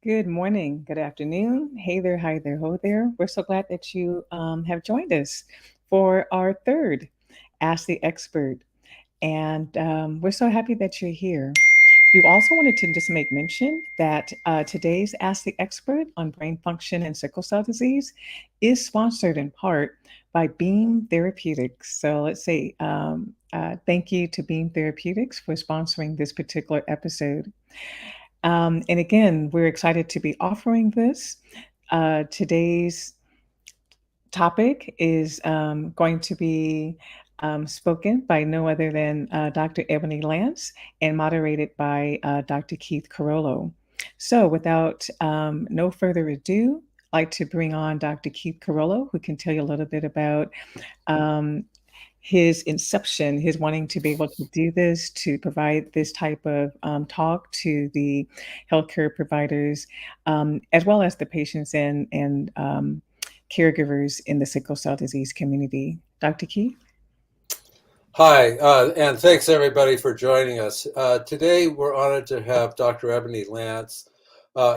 Good morning, good afternoon. Hey there, hi there, ho there. We're so glad that you have joined us for our third Ask the Expert. And we're so happy that you're here. We also wanted to just make mention that today's Ask the Expert on brain function and sickle cell disease is sponsored in part by Beam Therapeutics. So let's say thank you to Beam Therapeutics for sponsoring this particular episode. And again, we're excited to be offering this. Today's topic is going to be spoken by no other than Dr. Ebony Lance and moderated by Dr. Keith Carollo. So, without no further ado, I'd like to bring on Dr. Keith Carollo, who can tell you a little bit about his inception, his wanting to be able to do this, to provide this type of talk to the healthcare providers, as well as the patients and caregivers in the sickle cell disease community. Dr. Keith? Hi, and thanks everybody for joining us. Today we're honored to have Dr. Ebony Lance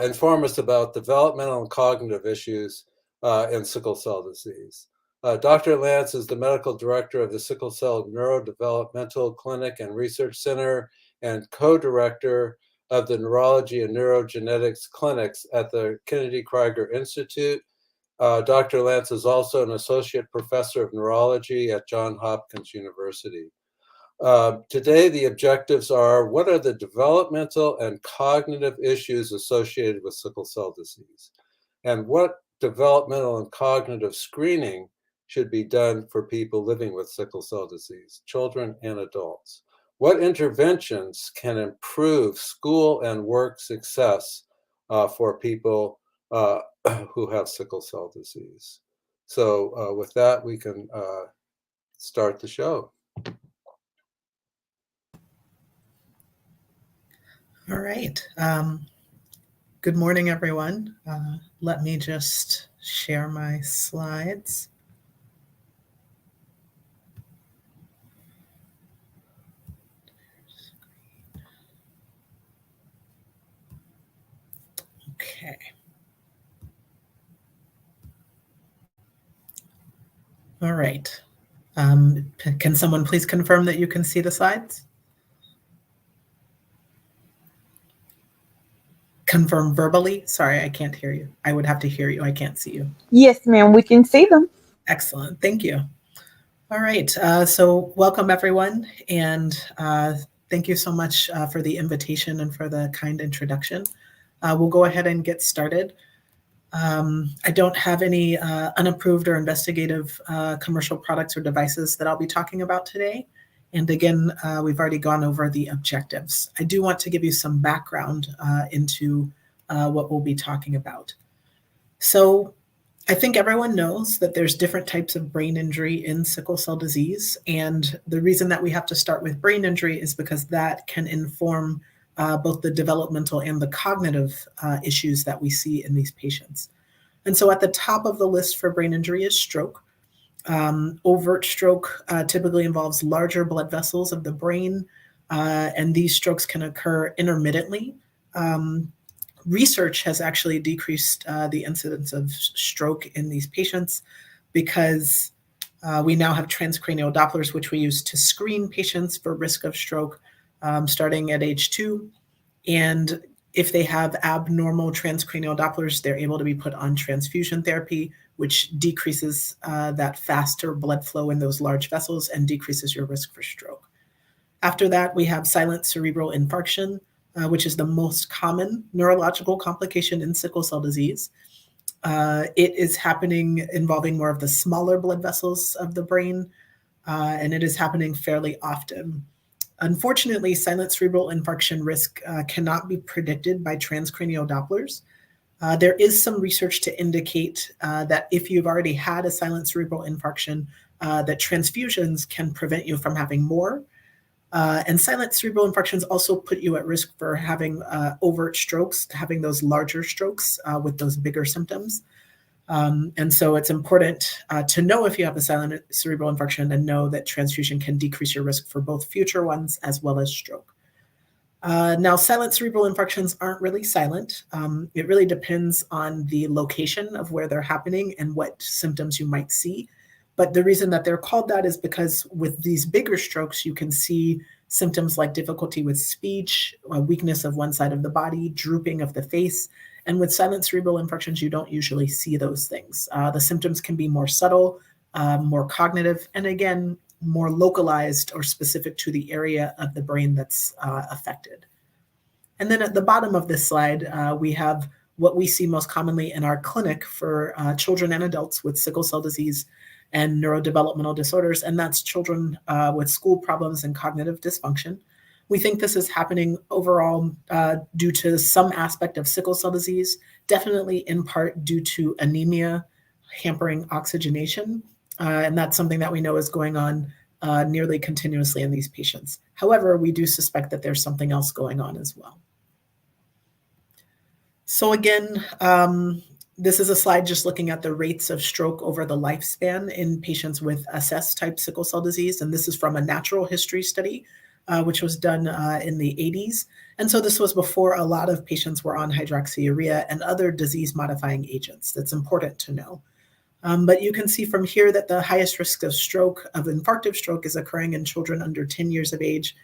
inform us about developmental and cognitive issues in sickle cell disease. Dr. Lance is the medical director of the Sickle Cell Neurodevelopmental Clinic and Research Center and co-director of the Neurology and Neurogenetics Clinics at the Kennedy Krieger Institute. Dr. Lance is also an associate professor of neurology at Johns Hopkins University. Today, the objectives are: what are the developmental and cognitive issues associated with sickle cell disease? And what developmental and cognitive screening should be done for people living with sickle cell disease, children and adults? What interventions can improve school and work success for people who have sickle cell disease? So with that, we can start the show. All right. Good morning, everyone. Let me just share my slides. Okay. All right. Can someone please confirm that you can see the slides? Confirm verbally. Sorry, I can't hear you. I would have to hear you. I can't see you. Yes, ma'am, we can see them. Excellent. Thank you. All right. So welcome, everyone. And thank you so much for the invitation and for the kind introduction. We'll go ahead and get started. I don't have any unapproved or investigative commercial products or devices that I'll be talking about today. And again, we've already gone over the objectives. I do want to give you some background into what we'll be talking about. So I think everyone knows that there's different types of brain injury in sickle cell disease. And the reason that we have to start with brain injury is because that can inform both the developmental and the cognitive issues that we see in these patients. And so at the top of the list for brain injury is stroke. Overt stroke typically involves larger blood vessels of the brain, and these strokes can occur intermittently. Research has actually decreased the incidence of stroke in these patients because we now have transcranial Dopplers, which we use to screen patients for risk of stroke starting at age 2. And if they have abnormal transcranial Dopplers, they're able to be put on transfusion therapy, which decreases that faster blood flow in those large vessels and decreases your risk for stroke. After that, we have silent cerebral infarction, which is the most common neurological complication in sickle cell disease. It is happening involving more of the smaller blood vessels of the brain, and it is happening fairly often. Unfortunately, silent cerebral infarction risk cannot be predicted by transcranial Dopplers. There is some research to indicate that if you've already had a silent cerebral infarction, that transfusions can prevent you from having more. And silent cerebral infarctions also put you at risk for having overt strokes, having those larger strokes with those bigger symptoms. And so it's important to know if you have a silent cerebral infarction and know that transfusion can decrease your risk for both future ones as well as stroke. Now, silent cerebral infarctions aren't really silent. It really depends on the location of where they're happening and what symptoms you might see. But the reason that they're called that is because with these bigger strokes, you can see symptoms like difficulty with speech, weakness of one side of the body, drooping of the face. And with silent cerebral infarctions, you don't usually see those things. The symptoms can be more subtle, more cognitive, and again, more localized or specific to the area of the brain that's affected. And then at the bottom of this slide, we have what we see most commonly in our clinic for children and adults with sickle cell disease and neurodevelopmental disorders, and that's children with school problems and cognitive dysfunction. We think this is happening overall due to some aspect of sickle cell disease, definitely in part due to anemia hampering oxygenation, and that's something that we know is going on nearly continuously in these patients. However, we do suspect that there's something else going on as well. So again, this is a slide just looking at the rates of stroke over the lifespan in patients with SS type sickle cell disease. And this is from a natural history study, which was done in the 80s. And so this was before a lot of patients were on hydroxyurea and other disease modifying agents. That's important to know. But you can see from here that the highest risk of stroke, of infarctive stroke, is occurring in children under 10 years of age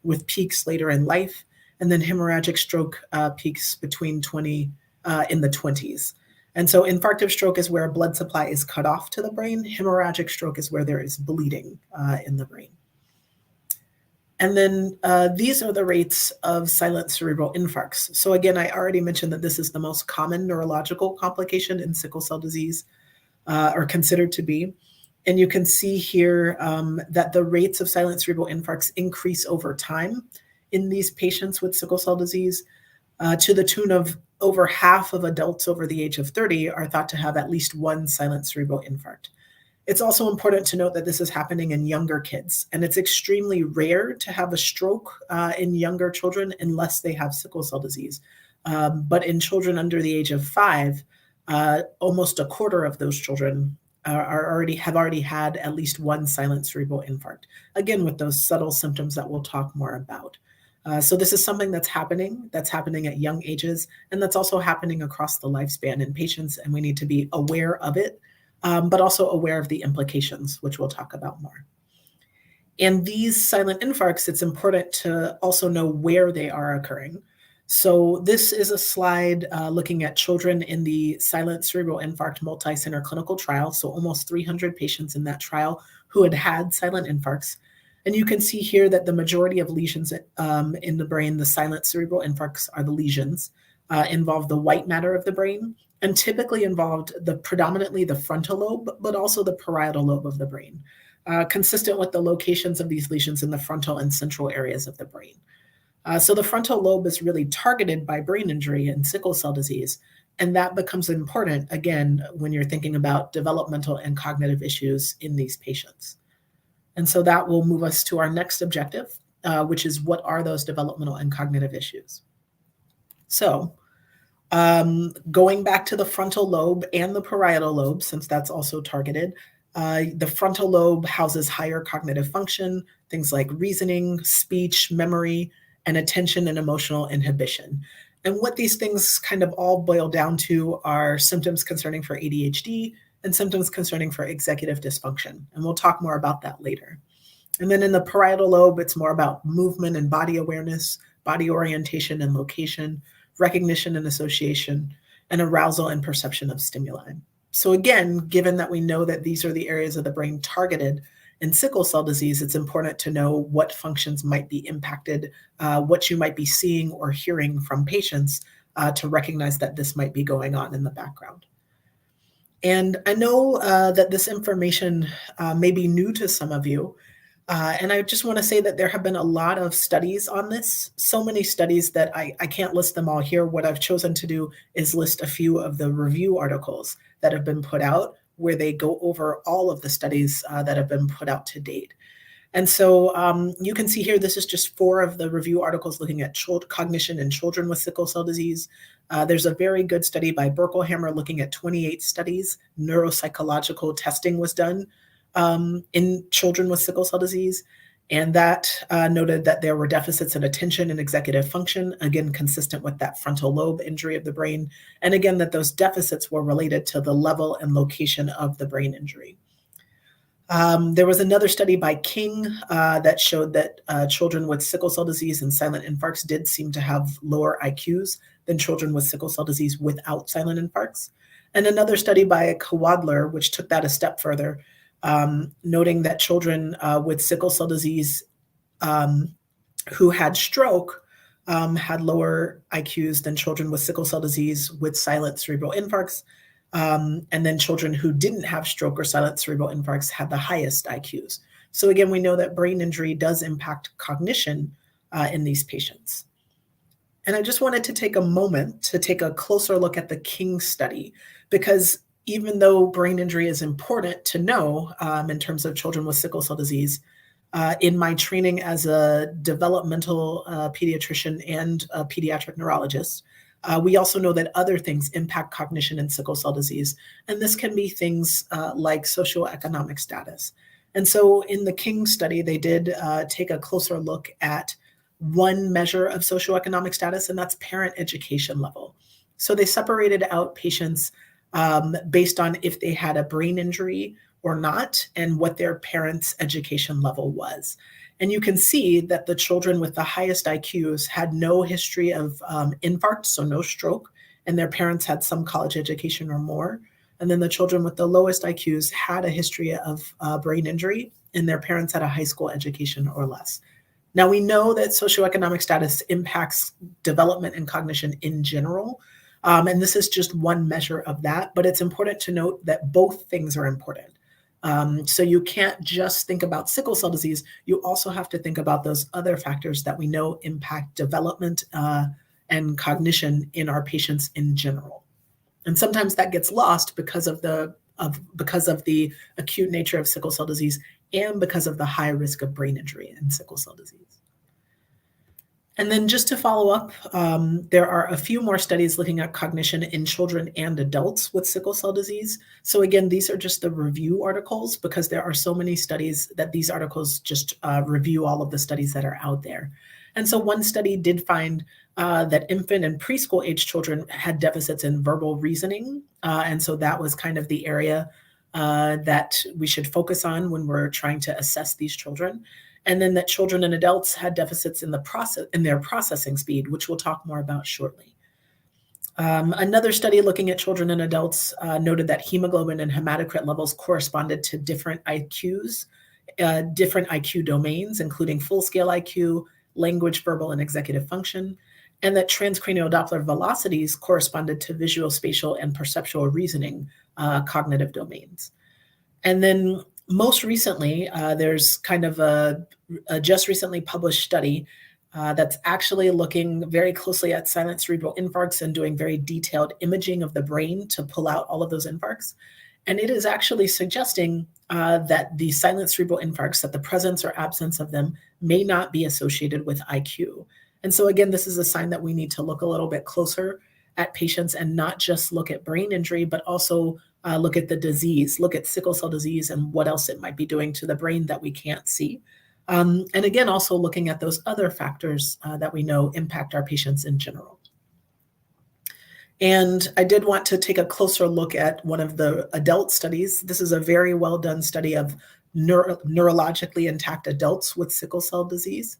with peaks later in life. And then hemorrhagic stroke peaks between in the 20s. And so infarctive stroke is where blood supply is cut off to the brain. Hemorrhagic stroke is where there is bleeding in the brain. And then these are the rates of silent cerebral infarcts. So again, I already mentioned that this is the most common neurological complication in sickle cell disease, or considered to be. And you can see here that the rates of silent cerebral infarcts increase over time in these patients with sickle cell disease to the tune of over half of adults over the age of 30 are thought to have at least one silent cerebral infarct. It's also important to note that this is happening in younger kids, and it's extremely rare to have a stroke in younger children unless they have sickle cell disease. But in children under the age of 5, almost a quarter of those children have already had at least one silent cerebral infarct, again with those subtle symptoms that we'll talk more about. So this is something that's happening at young ages, and that's also happening across the lifespan in patients, and we need to be aware of it, but also aware of the implications, which we'll talk about more. In these silent infarcts, it's important to also know where they are occurring. So this is a slide looking at children in the silent cerebral infarct multi-center clinical trial, so almost 300 patients in that trial who had silent infarcts. And you can see here that the majority of lesions in the brain, the silent cerebral infarcts are the lesions, involve the white matter of the brain, and typically involved predominantly the frontal lobe, but also the parietal lobe of the brain, consistent with the locations of these lesions in the frontal and central areas of the brain. So the frontal lobe is really targeted by brain injury and sickle cell disease, and that becomes important, again, when you're thinking about developmental and cognitive issues in these patients. And so that will move us to our next objective, which is what are those developmental and cognitive issues? So going back to the frontal lobe and the parietal lobe, since that's also targeted, the frontal lobe houses higher cognitive function, things like reasoning, speech, memory, and attention and emotional inhibition. And what these things kind of all boil down to are symptoms concerning for ADHD and symptoms concerning for executive dysfunction. And we'll talk more about that later. And then in the parietal lobe, it's more about movement and body awareness, body orientation and location, recognition and association, and arousal and perception of stimuli. So again, given that we know that these are the areas of the brain targeted in sickle cell disease, it's important to know what functions might be impacted, what you might be seeing or hearing from patients to recognize that this might be going on in the background. And I know that this information may be new to some of you, and I just want to say that there have been a lot of studies on this, so many studies that I can't list them all here. What I've chosen to do is list a few of the review articles that have been put out where they go over all of the studies that have been put out to date. And so you can see here, this is just 4 of the review articles looking at cognition in children with sickle cell disease. There's a very good study by Berkelhammer looking at 28 studies. Neuropsychological testing was done in children with sickle cell disease. And that noted that there were deficits in attention and executive function, again, consistent with that frontal lobe injury of the brain. And again, that those deficits were related to the level and location of the brain injury. There was another study by King that showed that children with sickle cell disease and silent infarcts did seem to have lower IQs than children with sickle cell disease without silent infarcts. And another study by Kwadler, which took that a step further, noting that children with sickle cell disease who had stroke had lower IQs than children with sickle cell disease with silent cerebral infarcts. And then children who didn't have stroke or silent cerebral infarcts had the highest IQs. So again, we know that brain injury does impact cognition in these patients. And I just wanted to take a moment to take a closer look at the King study, because even though brain injury is important to know in terms of children with sickle cell disease, in my training as a developmental pediatrician and a pediatric neurologist, we also know that other things impact cognition in sickle cell disease. And this can be things like socioeconomic status. And so in the King study, they did take a closer look at one measure of socioeconomic status, and that's parent education level. So they separated out patients based on if they had a brain injury or not and what their parents' education level was. And you can see that the children with the highest IQs had no history of infarct, so no stroke, and their parents had some college education or more. And then the children with the lowest IQs had a history of brain injury, and their parents had a high school education or less. Now, we know that socioeconomic status impacts development and cognition in general, and this is just one measure of that, but it's important to note that both things are important. So you can't just think about sickle cell disease, you also have to think about those other factors that we know impact development and cognition in our patients in general. And sometimes that gets lost because of the acute nature of sickle cell disease and because of the high risk of brain injury in sickle cell disease. And then just to follow up, there are a few more studies looking at cognition in children and adults with sickle cell disease. So again, these are just the review articles because there are so many studies that these articles just review all of the studies that are out there. And so one study did find that infant and preschool age children had deficits in verbal reasoning. And so that was kind of the area that we should focus on when we're trying to assess these children. And then that children and adults had deficits in their processing speed, which we'll talk more about shortly. Another study looking at children and adults noted that hemoglobin and hematocrit levels corresponded to different IQs, different IQ domains, including full-scale IQ, language, verbal, and executive function, and that transcranial Doppler velocities corresponded to visual, spatial, and perceptual reasoning cognitive domains. And then most recently, there's kind of a just recently published study that's actually looking very closely at silent cerebral infarcts and doing very detailed imaging of the brain to pull out all of those infarcts. And it is actually suggesting that the silent cerebral infarcts, that the presence or absence of them may not be associated with IQ. And so again, this is a sign that we need to look a little bit closer at patients and not just look at brain injury, but also look at the disease, look at sickle cell disease and what else it might be doing to the brain that we can't see. And again, also looking at those other factors that we know impact our patients in general. And I did want to take a closer look at one of the adult studies. This is a very well done study of neurologically intact adults with sickle cell disease.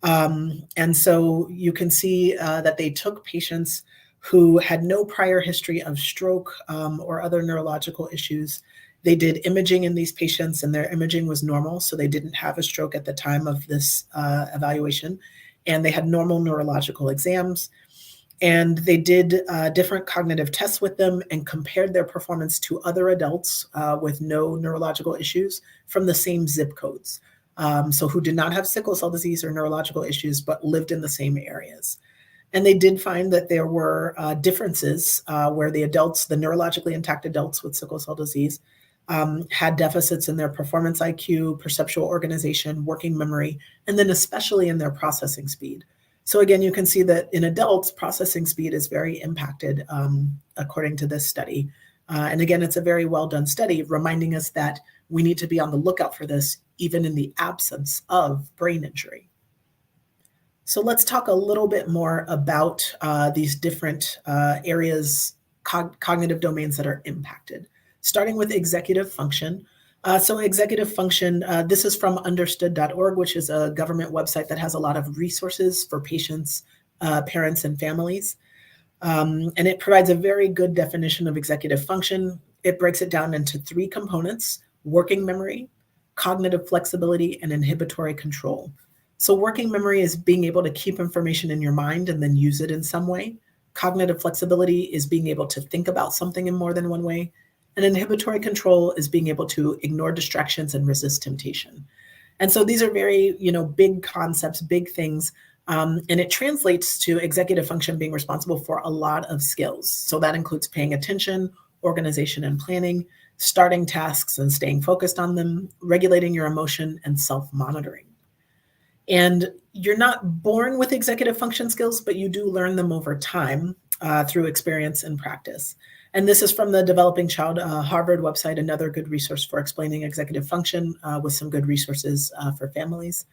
And so you can see that they took patients who had no prior history of stroke or other neurological issues. They did imaging in these patients and their imaging was normal, so they didn't have a stroke at the time of this evaluation. And they had normal neurological exams. And they did different cognitive tests with them and compared their performance to other adults with no neurological issues from the same zip codes. So who did not have sickle cell disease or neurological issues, but lived in the same areas. And they did find that there were differences where the adults, the neurologically intact adults with sickle cell disease, had deficits in their performance IQ, perceptual organization, working memory, and then especially in their processing speed. So again, you can see that in adults, processing speed is very impacted according to this study. And again, it's a very well done study reminding us that we need to be on the lookout for this, even in the absence of brain injury. So let's talk a little bit more about these different areas, cognitive domains that are impacted, starting with executive function. So executive function, this is from understood.org, which is a government website that has a lot of resources for patients, parents, and families. And it provides a very good definition of executive function. It breaks it down into 3 components: working memory, cognitive flexibility, and inhibitory control. So working memory is being able to keep information in your mind and then use it in some way. Cognitive flexibility is being able to think about something in more than one way. And inhibitory control is being able to ignore distractions and resist temptation. And so these are very, big concepts, big things. And it translates to executive function being responsible for a lot of skills. So that includes paying attention, organization and planning, starting tasks and staying focused on them, regulating your emotion, and self-monitoring. And you're not born with executive function skills, but you do learn them over time through experience and practice. And this is from the Developing Child Harvard website, another good resource for explaining executive function with some good resources for families.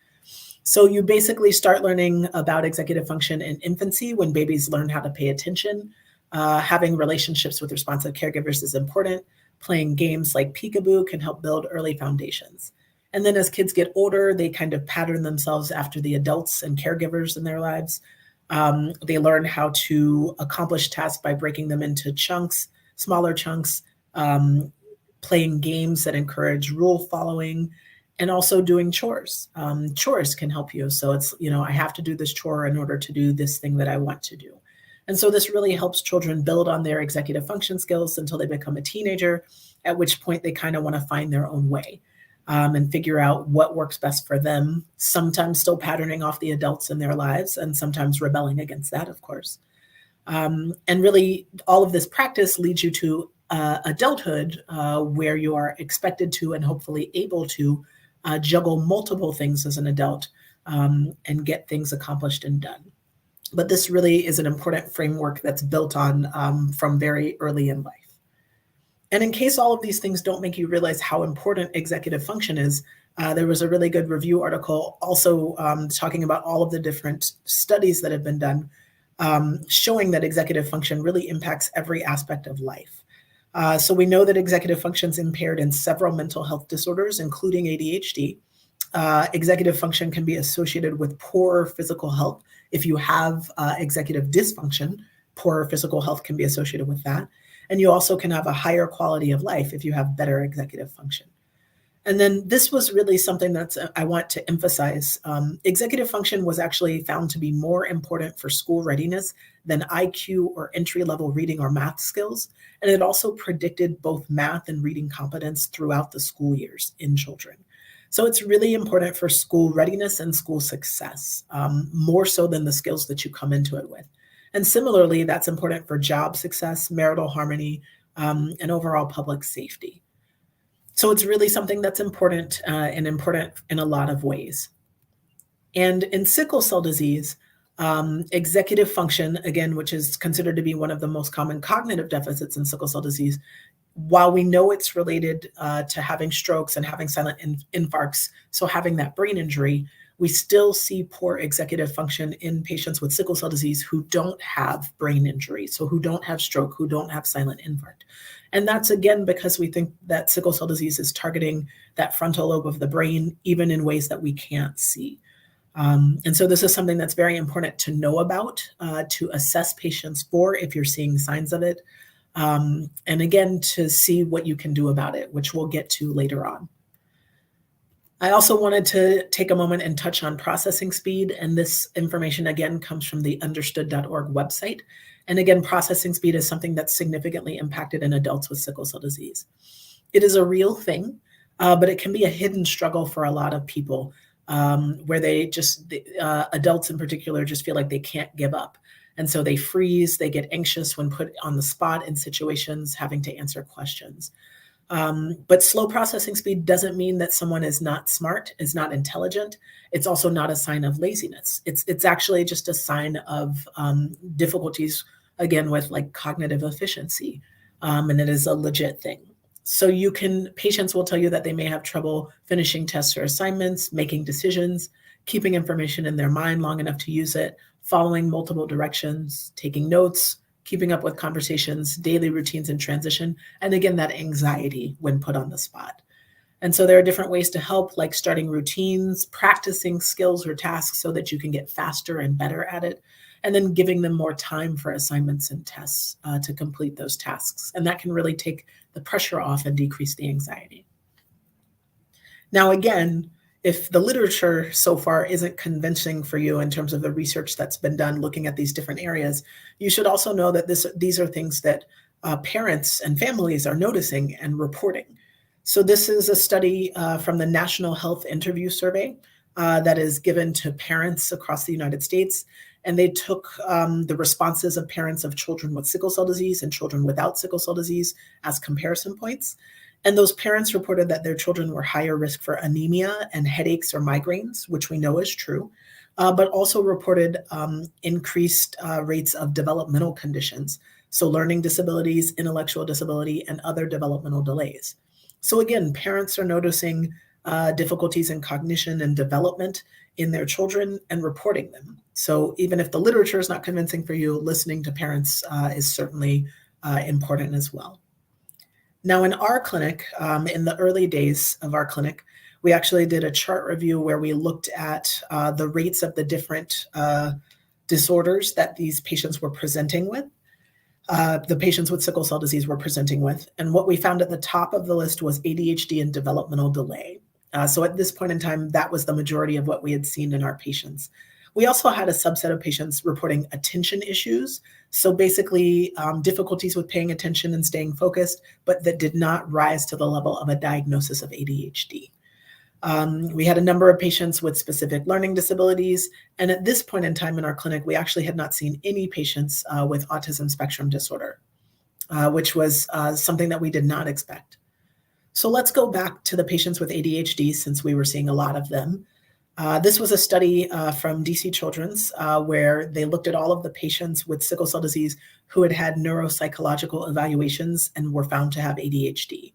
So you basically start learning about executive function in infancy when babies learn how to pay attention. Having relationships with responsive caregivers is important. Playing games like peekaboo can help build early foundations. And then as kids get older, they kind of pattern themselves after the adults and caregivers in their lives. They learn how to accomplish tasks by breaking them into chunks, smaller chunks, playing games that encourage rule following, and also doing chores. Chores can help you. So it's, I have to do this chore in order to do this thing that I want to do. And so this really helps children build on their executive function skills until they become a teenager, at which point they kind of want to find their own way. And figure out what works best for them, sometimes still patterning off the adults in their lives and sometimes rebelling against that, of course. And really, all of this practice leads you to adulthood where you are expected to and hopefully able to juggle multiple things as an adult and get things accomplished and done. But this really is an important framework that's built on from very early in life. And in case all of these things don't make you realize how important executive function is, there was a really good review article also talking about all of the different studies that have been done, showing that executive function really impacts every aspect of life. So we know that executive function is impaired in several mental health disorders, including ADHD. Executive function can be associated with poor physical health. If you have executive dysfunction, poor physical health can be associated with that. And you also can have a higher quality of life if you have better executive function. And then this was really something that I want to emphasize. Executive function was actually found to be more important for school readiness than IQ or entry-level reading or math skills. And it also predicted both math and reading competence throughout the school years in children. So it's really important for school readiness and school success, more so than the skills that you come into it with. And similarly, that's important for job success, marital harmony, and overall public safety. So it's really something that's important and important in a lot of ways. And in sickle cell disease, executive function, again, which is considered to be one of the most common cognitive deficits in sickle cell disease, while we know it's related to having strokes and having silent infarcts, so having that brain injury, we still see poor executive function in patients with sickle cell disease who don't have brain injury, so who don't have stroke, who don't have silent infarct. And that's, again, because we think that sickle cell disease is targeting that frontal lobe of the brain, even in ways that we can't see. And so this is something that's very important to know about, to assess patients for if you're seeing signs of it, and again, to see what you can do about it, which we'll get to later on. I also wanted to take a moment and touch on processing speed. And this information, again, comes from the understood.org website. And again, processing speed is something that's significantly impacted in adults with sickle cell disease. It is a real thing, but it can be a hidden struggle for a lot of people where they just, adults in particular, just feel like they can't give up. And so they freeze, they get anxious when put on the spot in situations, having to answer questions. But slow processing speed doesn't mean that someone is not smart, is not intelligent. It's also not a sign of laziness. It's actually just a sign of difficulties, again, with like cognitive efficiency. And it is a legit thing. So patients will tell you that they may have trouble finishing tests or assignments, making decisions, keeping information in their mind long enough to use it, following multiple directions, taking notes, keeping up with conversations, daily routines and transition, and again, that anxiety when put on the spot. And so there are different ways to help, like starting routines, practicing skills or tasks so that you can get faster and better at it, and then giving them more time for assignments and tests to complete those tasks. And that can really take the pressure off and decrease the anxiety. Now, again, if the literature so far isn't convincing for you in terms of the research that's been done looking at these different areas, you should also know that these are things that parents and families are noticing and reporting. So this is a study from the National Health Interview Survey that is given to parents across the United States. And they took the responses of parents of children with sickle cell disease and children without sickle cell disease as comparison points. And those parents reported that their children were higher risk for anemia and headaches or migraines, which we know is true, but also reported increased rates of developmental conditions. So learning disabilities, intellectual disability, and other developmental delays. So again, parents are noticing difficulties in cognition and development in their children and reporting them. So even if the literature is not convincing for you, listening to parents is certainly important as well. Now in our clinic, in the early days of our clinic, we actually did a chart review where we looked at the rates of the different disorders that these patients were presenting with. The patients with sickle cell disease were presenting with. And what we found at the top of the list was ADHD and developmental delay. So at this point in time, that was the majority of what we had seen in our patients. We also had a subset of patients reporting attention issues. So basically difficulties with paying attention and staying focused, but that did not rise to the level of a diagnosis of ADHD. We had a number of patients with specific learning disabilities. And at this point in time in our clinic, we actually had not seen any patients with autism spectrum disorder, which was something that we did not expect. So let's go back to the patients with ADHD since we were seeing a lot of them. This was a study from DC Children's where they looked at all of the patients with sickle cell disease who had had neuropsychological evaluations and were found to have ADHD.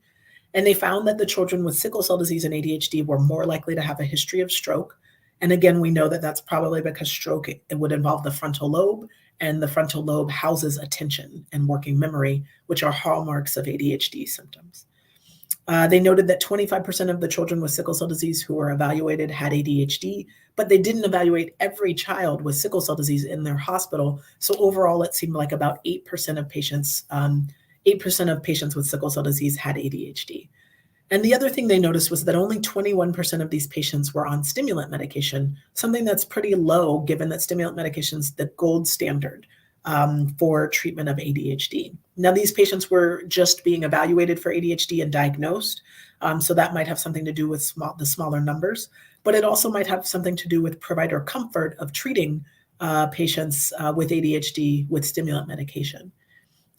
And they found that the children with sickle cell disease and ADHD were more likely to have a history of stroke. And again, we know that that's probably because stroke, it would involve the frontal lobe, and the frontal lobe houses attention and working memory, which are hallmarks of ADHD symptoms. They noted that 25% of the children with sickle cell disease who were evaluated had ADHD, but they didn't evaluate every child with sickle cell disease in their hospital. So overall, it seemed like about 8% of patients, 8% of patients with sickle cell disease had ADHD. And the other thing they noticed was that only 21% of these patients were on stimulant medication, something that's pretty low given that stimulant medication is the gold standard for treatment of ADHD. Now, these patients were just being evaluated for ADHD and diagnosed, so that might have something to do with the smaller numbers, but it also might have something to do with provider comfort of treating patients with ADHD with stimulant medication.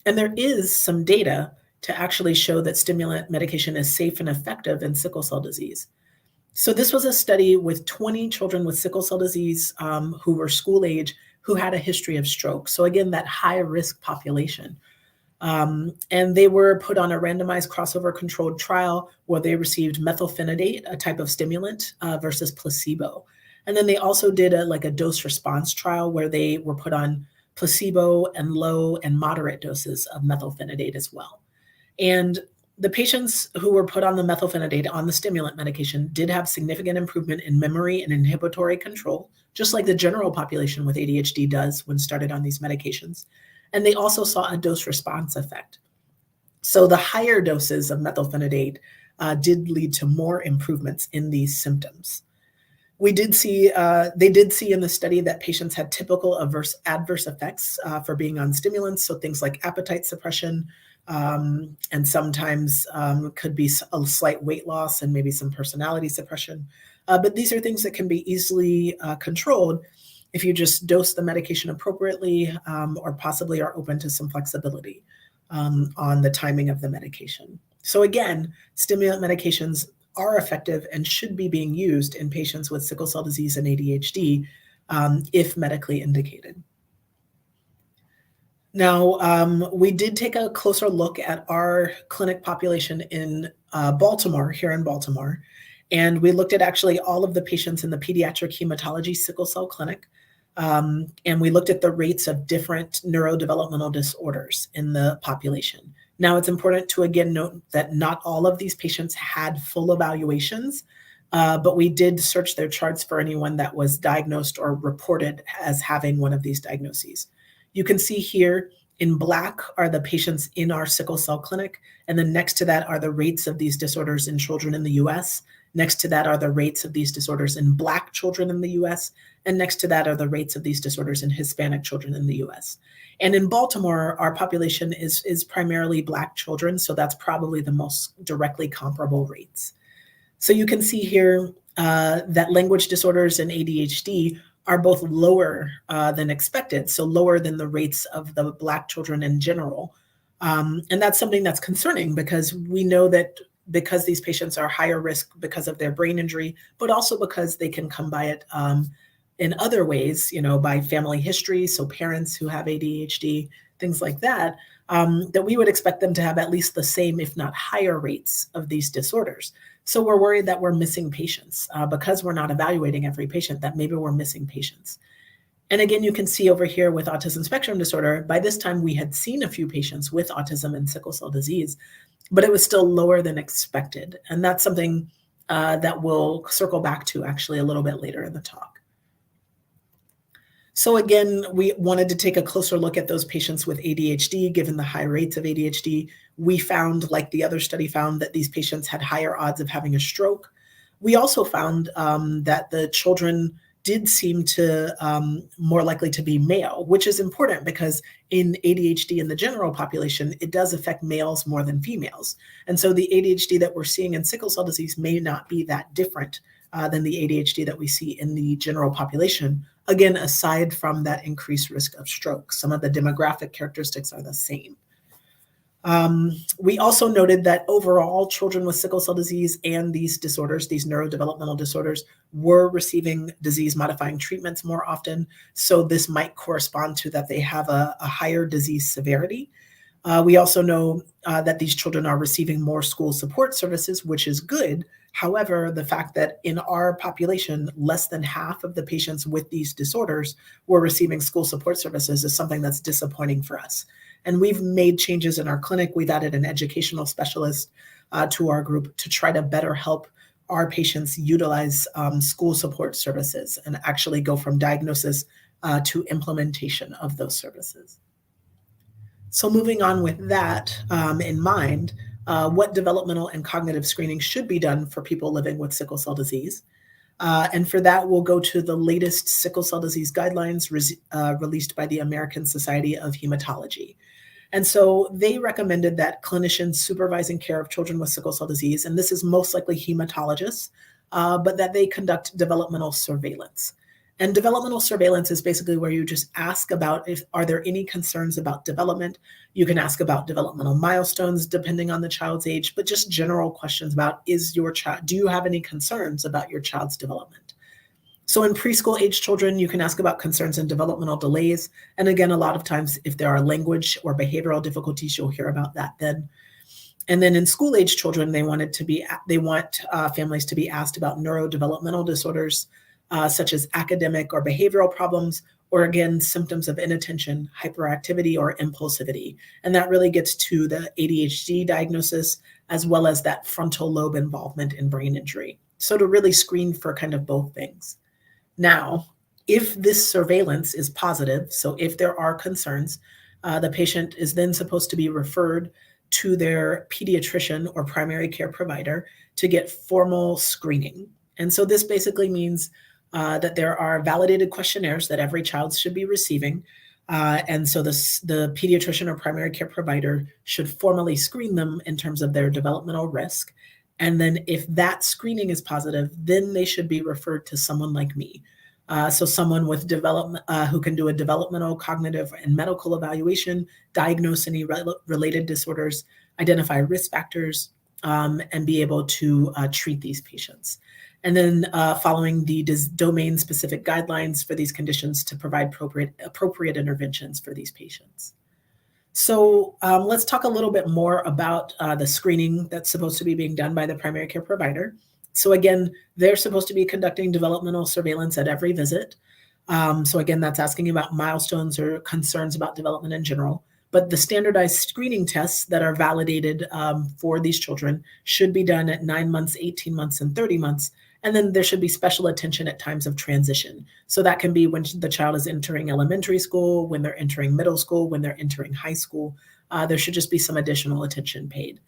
And there is some data to actually show that stimulant medication is safe and effective in sickle cell disease. So this was a study with 20 children with sickle cell disease who were school age, who had a history of stroke. So again, that high risk population. And they were put on a randomized crossover controlled trial where they received methylphenidate, a type of stimulant, versus placebo. And then they also did a dose response trial where they were put on placebo and low and moderate doses of methylphenidate as well. And the patients who were put on the methylphenidate, on the stimulant medication, did have significant improvement in memory and inhibitory control, just like the general population with ADHD does when started on these medications. And they also saw a dose response effect. So the higher doses of methylphenidate did lead to more improvements in these symptoms. They did see in the study that patients had typical adverse effects for being on stimulants. So things like appetite suppression, and sometimes could be a slight weight loss and maybe some personality suppression. But these are things that can be easily controlled if you just dose the medication appropriately or possibly are open to some flexibility on the timing of the medication. So again, stimulant medications are effective and should be being used in patients with sickle cell disease and ADHD if medically indicated. Now, we did take a closer look at our clinic population in Baltimore, here in Baltimore, and we looked at actually all of the patients in the pediatric hematology sickle cell clinic, and we looked at the rates of different neurodevelopmental disorders in the population. Now, it's important to again note that not all of these patients had full evaluations, but we did search their charts for anyone that was diagnosed or reported as having one of these diagnoses. You can see here in black are the patients in our sickle cell clinic, and then next to that are the rates of these disorders in children in the US. Next to that are the rates of these disorders in Black children in the US, and next to that are the rates of these disorders in Hispanic children in the US. And in Baltimore, our population is primarily Black children, so that's probably the most directly comparable rates. So you can see here that language disorders and ADHD are both lower than expected, so lower than the rates of the Black children in general. And that's something that's concerning because we know that because these patients are higher risk because of their brain injury, but also because they can come by it in other ways, by family history, so parents who have ADHD, things like that, that we would expect them to have at least the same, if not higher rates of these disorders. So we're worried that we're missing patients because we're not evaluating every patient, that maybe we're missing patients. And again, you can see over here with autism spectrum disorder, by this time we had seen a few patients with autism and sickle cell disease, but it was still lower than expected. And that's something that we'll circle back to actually a little bit later in the talk. So again, we wanted to take a closer look at those patients with ADHD, given the high rates of ADHD. We found, like the other study found, that these patients had higher odds of having a stroke. We also found that the children did seem to more likely to be male, which is important because in ADHD in the general population, it does affect males more than females. And so the ADHD that we're seeing in sickle cell disease may not be that different than the ADHD that we see in the general population. Again, aside from that increased risk of stroke, some of the demographic characteristics are the same. We also noted that overall children with sickle cell disease and these disorders, these neurodevelopmental disorders, were receiving disease-modifying treatments more often. So this might correspond to that they have a higher disease severity. We also know that these children are receiving more school support services, which is good. However, the fact that in our population, less than half of the patients with these disorders were receiving school support services is something that's disappointing for us. And we've made changes in our clinic. We've added an educational specialist to our group to try to better help our patients utilize school support services and actually go from diagnosis to implementation of those services. So moving on with that in mind, what developmental and cognitive screening should be done for people living with sickle cell disease. And for that, we'll go to the latest sickle cell disease guidelines released by the American Society of Hematology. And so they recommended that clinicians supervising care of children with sickle cell disease, and this is most likely hematologists, but that they conduct developmental surveillance. And developmental surveillance is basically where you just ask about are there any concerns about development. You can ask about developmental milestones depending on the child's age, but just general questions about do you have any concerns about your child's development? So in preschool age children, you can ask about concerns and developmental delays. And again, a lot of times if there are language or behavioral difficulties, you'll hear about that then. And then in school age children, they want families to be asked about neurodevelopmental disorders, such as academic or behavioral problems, or again, symptoms of inattention, hyperactivity, or impulsivity. And that really gets to the ADHD diagnosis, as well as that frontal lobe involvement in brain injury. So to really screen for kind of both things. Now, if this surveillance is positive, so if there are concerns, the patient is then supposed to be referred to their pediatrician or primary care provider to get formal screening. And so this basically means that there are validated questionnaires that every child should be receiving. And so the pediatrician or primary care provider should formally screen them in terms of their developmental risk. And then if that screening is positive, then they should be referred to someone like me. So someone with development who can do a developmental, cognitive, and medical evaluation, diagnose any related disorders, identify risk factors, and be able to treat these patients. And then following the domain-specific guidelines for these conditions to provide appropriate interventions for these patients. So let's talk a little bit more about the screening that's supposed to be being done by the primary care provider. So again, they're supposed to be conducting developmental surveillance at every visit. So again, that's asking about milestones or concerns about development in general. But the standardized screening tests that are validated for these children should be done at 9 months, 18 months, and 30 months. And then there should be special attention at times of transition. So that can be when the child is entering elementary school, when they're entering middle school, when they're entering high school. There should just be some additional attention paid.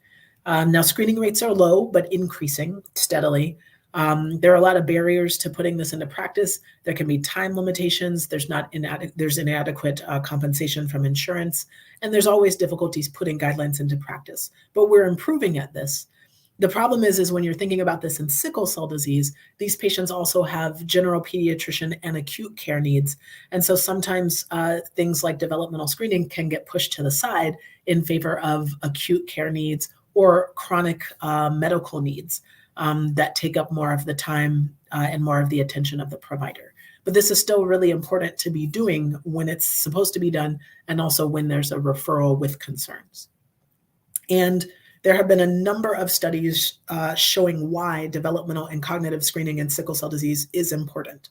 Now, screening rates are low, but increasing steadily. There are a lot of barriers to putting this into practice. There can be time limitations. There's inadequate compensation from insurance, and there's always difficulties putting guidelines into practice. But we're improving at this. The problem is when you're thinking about this in sickle cell disease, these patients also have general pediatrician and acute care needs. And so sometimes things like developmental screening can get pushed to the side in favor of acute care needs or chronic medical needs that take up more of the time and more of the attention of the provider. But this is still really important to be doing when it's supposed to be done, and also when there's a referral with concerns. And there have been a number of studies showing why developmental and cognitive screening in sickle cell disease is important.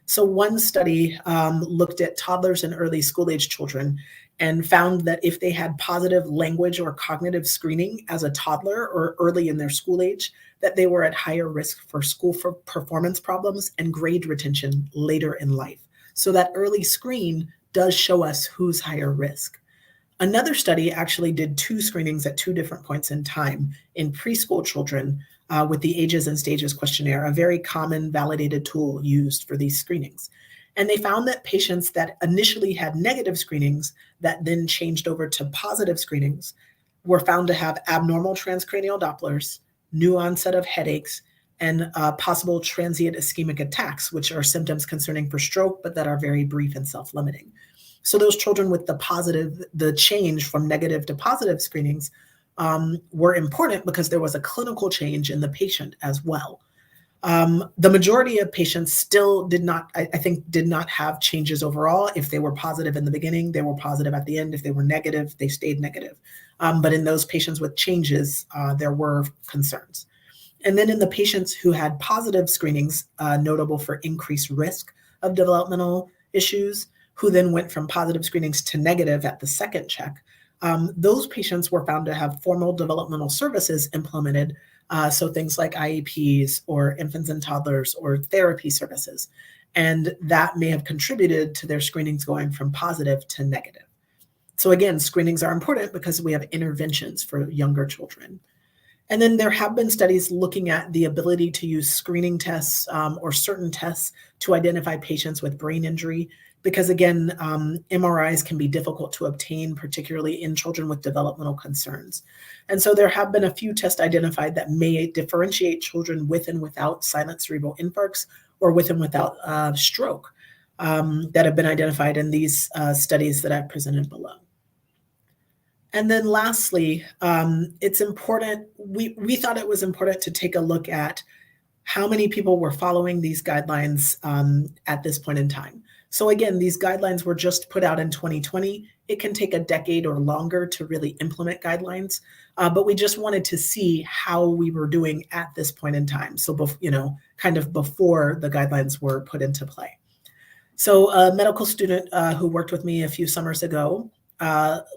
So one study looked at toddlers and early school-age children and found that if they had positive language or cognitive screening as a toddler or early in their school age, that they were at higher risk for school performance problems and grade retention later in life. So that early screen does show us who's higher risk. Another study actually did 2 screenings at 2 different points in time in preschool children with the Ages and Stages questionnaire, a very common validated tool used for these screenings. And they found that patients that initially had negative screenings that then changed over to positive screenings were found to have abnormal transcranial Dopplers, new onset of headaches, and possible transient ischemic attacks, which are symptoms concerning for stroke, but that are very brief and self-limiting. So those children with the change from negative to positive screenings were important because there was a clinical change in the patient as well. The majority of patients still did not have changes overall. If they were positive in the beginning, they were positive at the end. If they were negative, they stayed negative. But in those patients with changes, there were concerns. And then in the patients who had positive screenings, notable for increased risk of developmental issues, who then went from positive screenings to negative at the second check, those patients were found to have formal developmental services implemented. So things like IEPs or infants and toddlers or therapy services. And that may have contributed to their screenings going from positive to negative. So again, screenings are important because we have interventions for younger children. And then there have been studies looking at the ability to use screening tests or certain tests to identify patients with brain injury, because again, MRIs can be difficult to obtain, particularly in children with developmental concerns. And so there have been a few tests identified that may differentiate children with and without silent cerebral infarcts or with and without stroke that have been identified in these studies that I've presented below. And then lastly, it's important, we thought it was important to take a look at how many people were following these guidelines at this point in time. So again, these guidelines were just put out in 2020. It can take a decade or longer to really implement guidelines, but we just wanted to see how we were doing at this point in time. So, kind of before the guidelines were put into play. So a medical student who worked with me a few summers ago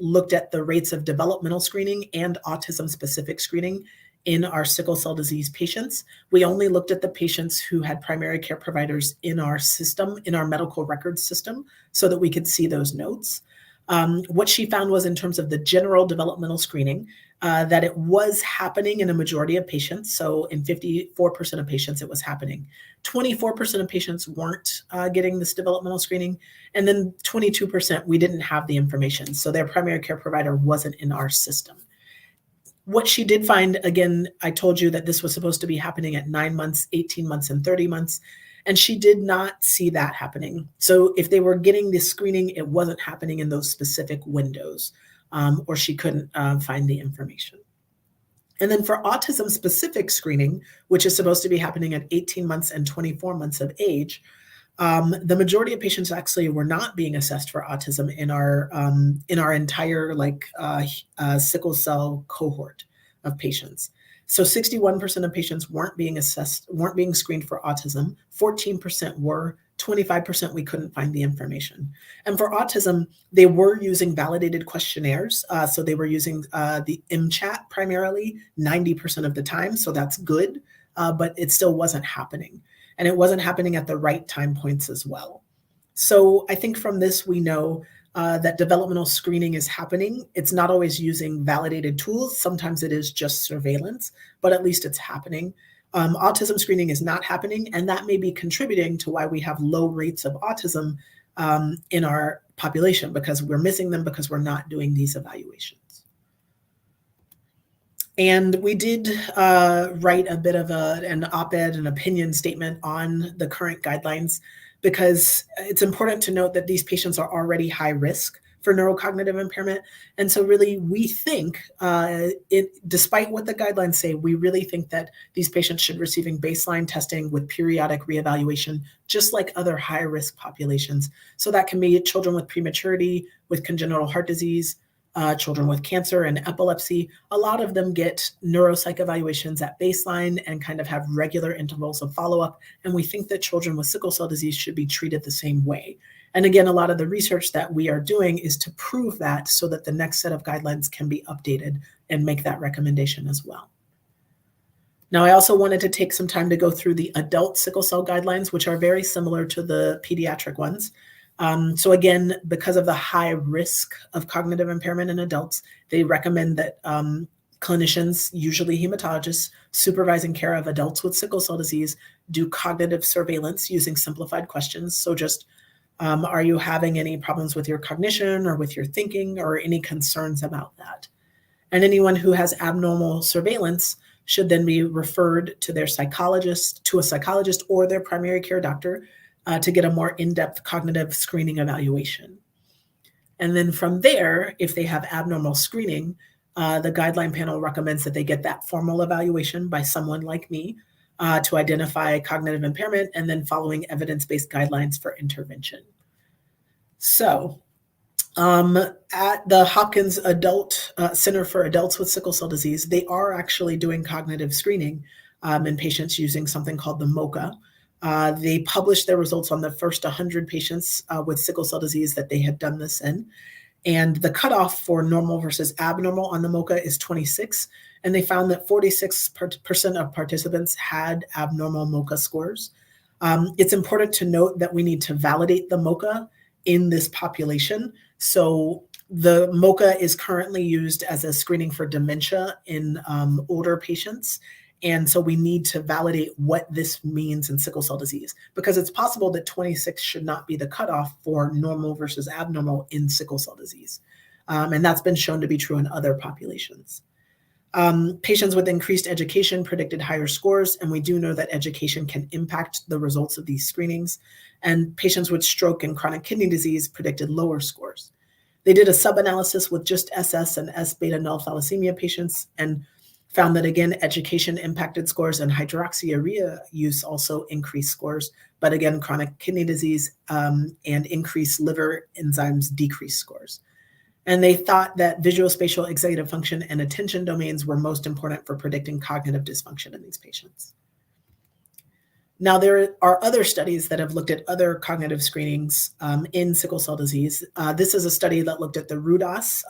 looked at the rates of developmental screening and autism-specific screening in our sickle cell disease patients. We only looked at the patients who had primary care providers in our system, in our medical records system, so that we could see those notes. What she found was in terms of the general developmental screening, that it was happening in a majority of patients. So in 54% of patients, it was happening. 24% of patients weren't getting this developmental screening. And then 22%, we didn't have the information. So their primary care provider wasn't in our system. What she did find, again, I told you that this was supposed to be happening at 9 months, 18 months, and 30 months. And she did not see that happening. So if they were getting this screening, it wasn't happening in those specific windows, or she couldn't find the information. And then for autism-specific screening, which is supposed to be happening at 18 months and 24 months of age, The majority of patients actually were not being assessed for autism in our entire sickle cell cohort of patients. So 61% of patients weren't being screened for autism. 14% were. 25% we couldn't find the information. And for autism, they were using validated questionnaires. So they were using the MCHAT primarily 90% of the time. So that's good, but it still wasn't happening. And it wasn't happening at the right time points as well. So I think from this, we know that developmental screening is happening. It's not always using validated tools. Sometimes it is just surveillance, but at least it's happening. Autism screening is not happening, and that may be contributing to why we have low rates of autism in our population, because we're missing them because we're not doing these evaluations. And we did write a bit of an op-ed, an opinion statement on the current guidelines, because it's important to note that these patients are already high risk for neurocognitive impairment. And so really, we think, despite what the guidelines say, we really think that these patients should be receiving baseline testing with periodic reevaluation, just like other high-risk populations. So that can be children with prematurity, with congenital heart disease, children with cancer and epilepsy. A lot of them get neuropsych evaluations at baseline and kind of have regular intervals of follow-up. And we think that children with sickle cell disease should be treated the same way. And again, a lot of the research that we are doing is to prove that, so that the next set of guidelines can be updated and make that recommendation as well. Now, I also wanted to take some time to go through the adult sickle cell guidelines, which are very similar to the pediatric ones. So again, because of the high risk of cognitive impairment in adults, they recommend that clinicians, usually hematologists, supervising care of adults with sickle cell disease, do cognitive surveillance using simplified questions. So just, are you having any problems with your cognition or with your thinking, or any concerns about that? And anyone who has abnormal surveillance should then be referred to a psychologist or their primary care doctor to get a more in-depth cognitive screening evaluation. And then from there, if they have abnormal screening, the guideline panel recommends that they get that formal evaluation by someone like me to identify cognitive impairment, and then following evidence-based guidelines for intervention. So at the Hopkins Adult Center for Adults with Sickle Cell Disease, they are actually doing cognitive screening in patients using something called the MoCA. They published their results on the first 100 patients with sickle cell disease that they had done this in. And the cutoff for normal versus abnormal on the MoCA is 26. And they found that 46% of participants had abnormal MoCA scores. It's important to note that we need to validate the MoCA in this population. So the MoCA is currently used as a screening for dementia in older patients. And so we need to validate what this means in sickle cell disease, because it's possible that 26 should not be the cutoff for normal versus abnormal in sickle cell disease. And that's been shown to be true in other populations. Patients with increased education predicted higher scores, and we do know that education can impact the results of these screenings. And patients with stroke and chronic kidney disease predicted lower scores. They did a sub-analysis with just SS and S-beta null thalassemia patients and found that, again, education impacted scores, and hydroxyurea use also increased scores. But again, chronic kidney disease and increased liver enzymes decreased scores. And they thought that visuospatial executive function and attention domains were most important for predicting cognitive dysfunction in these patients. Now, there are other studies that have looked at other cognitive screenings in sickle cell disease. This is a study that looked at the RUDOS,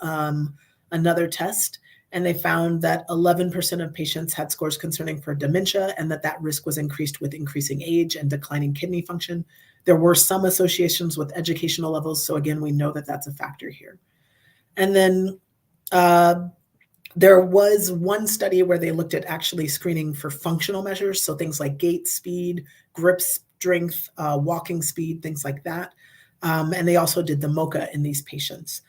another test, and they found that 11% of patients had scores concerning for dementia, and that risk was increased with increasing age and declining kidney function. There were some associations with educational levels, so again, we know that that's a factor here. And then there was one study where they looked at actually screening for functional measures, so things like gait speed, grip strength, walking speed, things like that. And they also did the MoCA in these patients.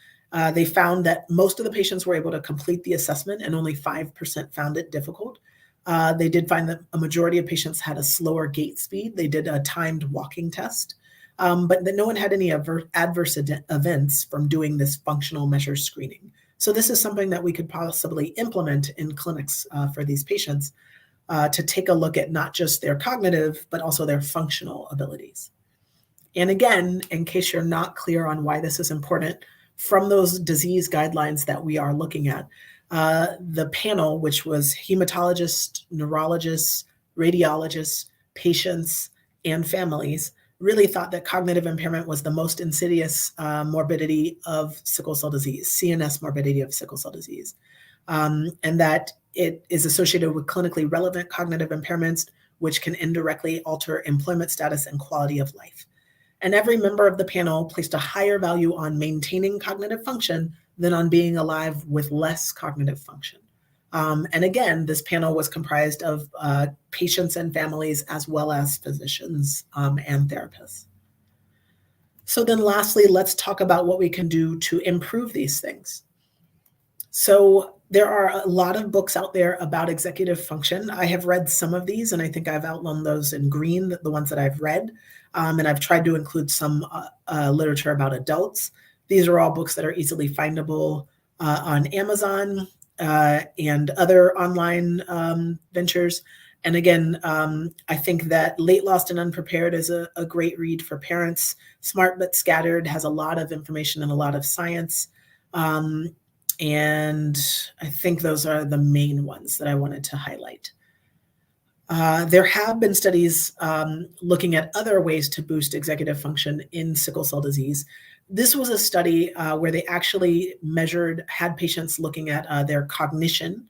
They found that most of the patients were able to complete the assessment, and only 5% found it difficult. They did find that a majority of patients had a slower gait speed. They did a timed walking test, but that no one had any adverse events from doing this functional measure screening. So this is something that we could possibly implement in clinics for these patients to take a look at not just their cognitive, but also their functional abilities. And again, in case you're not clear on why this is important, from those disease guidelines that we are looking at, the panel, which was hematologists, neurologists, radiologists, patients, and families, really thought that cognitive impairment was the most insidious morbidity of sickle cell disease, CNS morbidity of sickle cell disease, and that it is associated with clinically relevant cognitive impairments, which can indirectly alter employment status and quality of life. And every member of the panel placed a higher value on maintaining cognitive function than on being alive with less cognitive function. And again, this panel was comprised of patients and families, as well as physicians and therapists. So then lastly, let's talk about what we can do to improve these things. So there are a lot of books out there about executive function. I have read some of these, and I think I've outlined those in green, the ones that I've read. And I've tried to include some literature about adults. These are all books that are easily findable on Amazon and other online ventures. And again, I think that Late Lost and Unprepared is a great read for parents. Smart But Scattered has a lot of information and a lot of science. And I think those are the main ones that I wanted to highlight. There have been studies looking at other ways to boost executive function in sickle cell disease. This was a study where they actually had patients looking at their cognition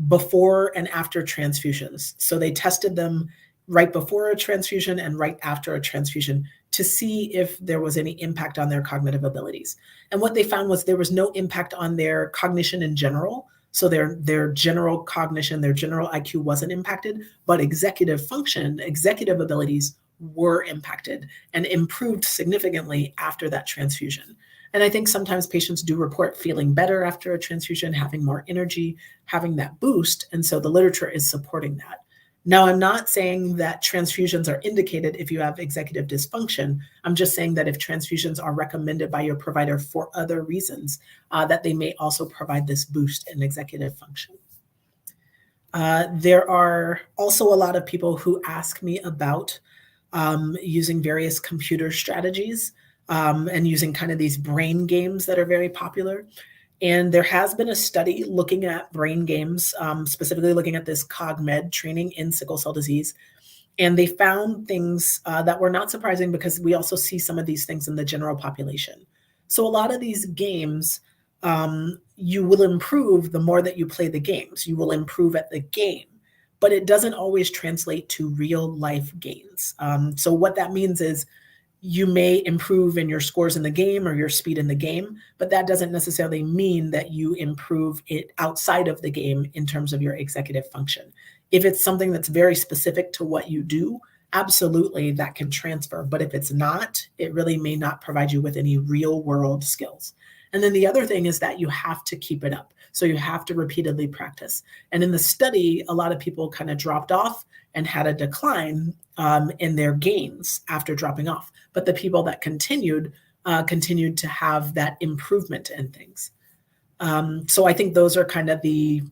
before and after transfusions. So they tested them right before a transfusion and right after a transfusion to see if there was any impact on their cognitive abilities. And what they found was there was no impact on their cognition in general. So their general cognition, their general IQ wasn't impacted, but executive function, executive abilities were impacted and improved significantly after that transfusion. And I think sometimes patients do report feeling better after a transfusion, having more energy, having that boost. And so the literature is supporting that. Now, I'm not saying that transfusions are indicated if you have executive dysfunction. I'm just saying that if transfusions are recommended by your provider for other reasons, that they may also provide this boost in executive function. There are also a lot of people who ask me about using various computer strategies and using kind of these brain games that are very popular. And there has been a study looking at brain games, specifically looking at this CogMed training in sickle cell disease. And they found things that were not surprising because we also see some of these things in the general population. So a lot of these games, you will improve the more that you play the games. You will improve at the game, but it doesn't always translate to real life gains. So what that means is you may improve in your scores in the game or your speed in the game, but that doesn't necessarily mean that you improve it outside of the game in terms of your executive function. If it's something that's very specific to what you do, absolutely that can transfer. But if it's not, it really may not provide you with any real world skills. And then the other thing is that you have to keep it up. So you have to repeatedly practice. And in the study, a lot of people kind of dropped off and had a decline in their gains after dropping off. But the people that continued to have that improvement in things. So I think those are kind of the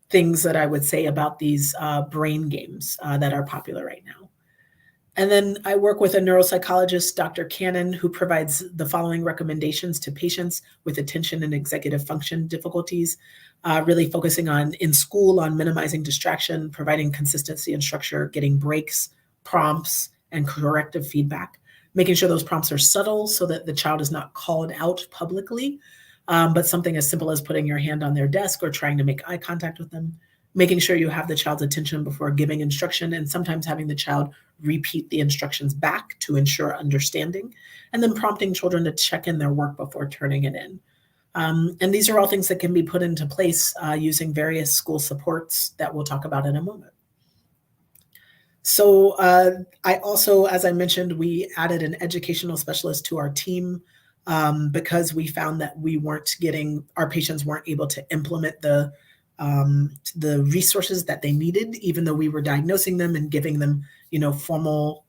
things that I would say about these brain games that are popular right now. And then I work with a neuropsychologist, Dr. Cannon, who provides the following recommendations to patients with attention and executive function difficulties, really focusing on in school on minimizing distraction, providing consistency and structure, getting breaks, prompts, and corrective feedback, making sure those prompts are subtle so that the child is not called out publicly, but something as simple as putting your hand on their desk or trying to make eye contact with them, making sure you have the child's attention before giving instruction, and sometimes having the child repeat the instructions back to ensure understanding, and then prompting children to check in their work before turning it in. And these are all things that can be put into place using various school supports that we'll talk about in a moment. So I also, as I mentioned, we added an educational specialist to our team because we found that our patients weren't able to implement the resources that they needed, even though we were diagnosing them and giving them, formal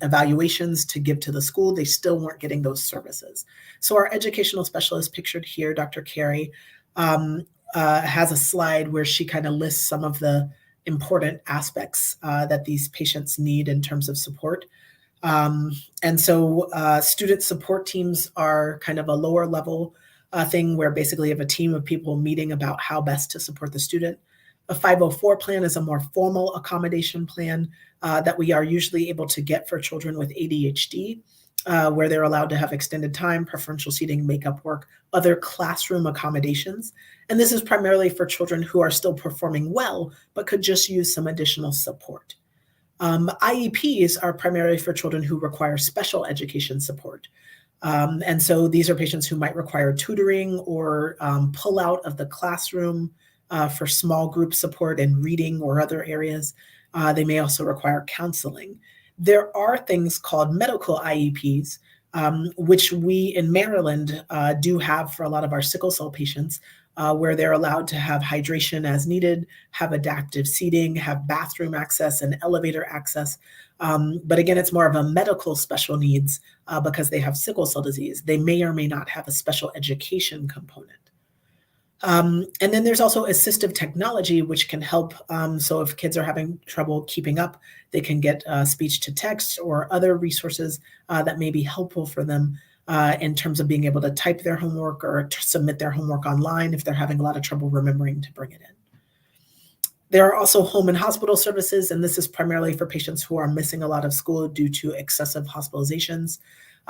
evaluations to give to the school. They still weren't getting those services. So our educational specialist, pictured here, Dr. Carey, has a slide where she kind of lists some of the important aspects that these patients need in terms of support. And so student support teams are kind of a lower level thing where basically you have a team of people meeting about how best to support the student. A 504 plan is a more formal accommodation plan that we are usually able to get for children with ADHD, where they're allowed to have extended time, preferential seating, makeup work, other classroom accommodations. And this is primarily for children who are still performing well, but could just use some additional support. IEPs are primarily for children who require special education support. And so these are patients who might require tutoring or pull out of the classroom for small group support and reading or other areas. They may also require counseling. There are things called medical IEPs, which we in Maryland do have for a lot of our sickle cell patients, where they're allowed to have hydration as needed, have adaptive seating, have bathroom access and elevator access. But again, it's more of a medical special needs because they have sickle cell disease. They may or may not have a special education component. And then there's also assistive technology, which can help. So if kids are having trouble keeping up, they can get speech to text or other resources that may be helpful for them in terms of being able to type their homework or to submit their homework online if they're having a lot of trouble remembering to bring it in. There are also home and hospital services, and this is primarily for patients who are missing a lot of school due to excessive hospitalizations.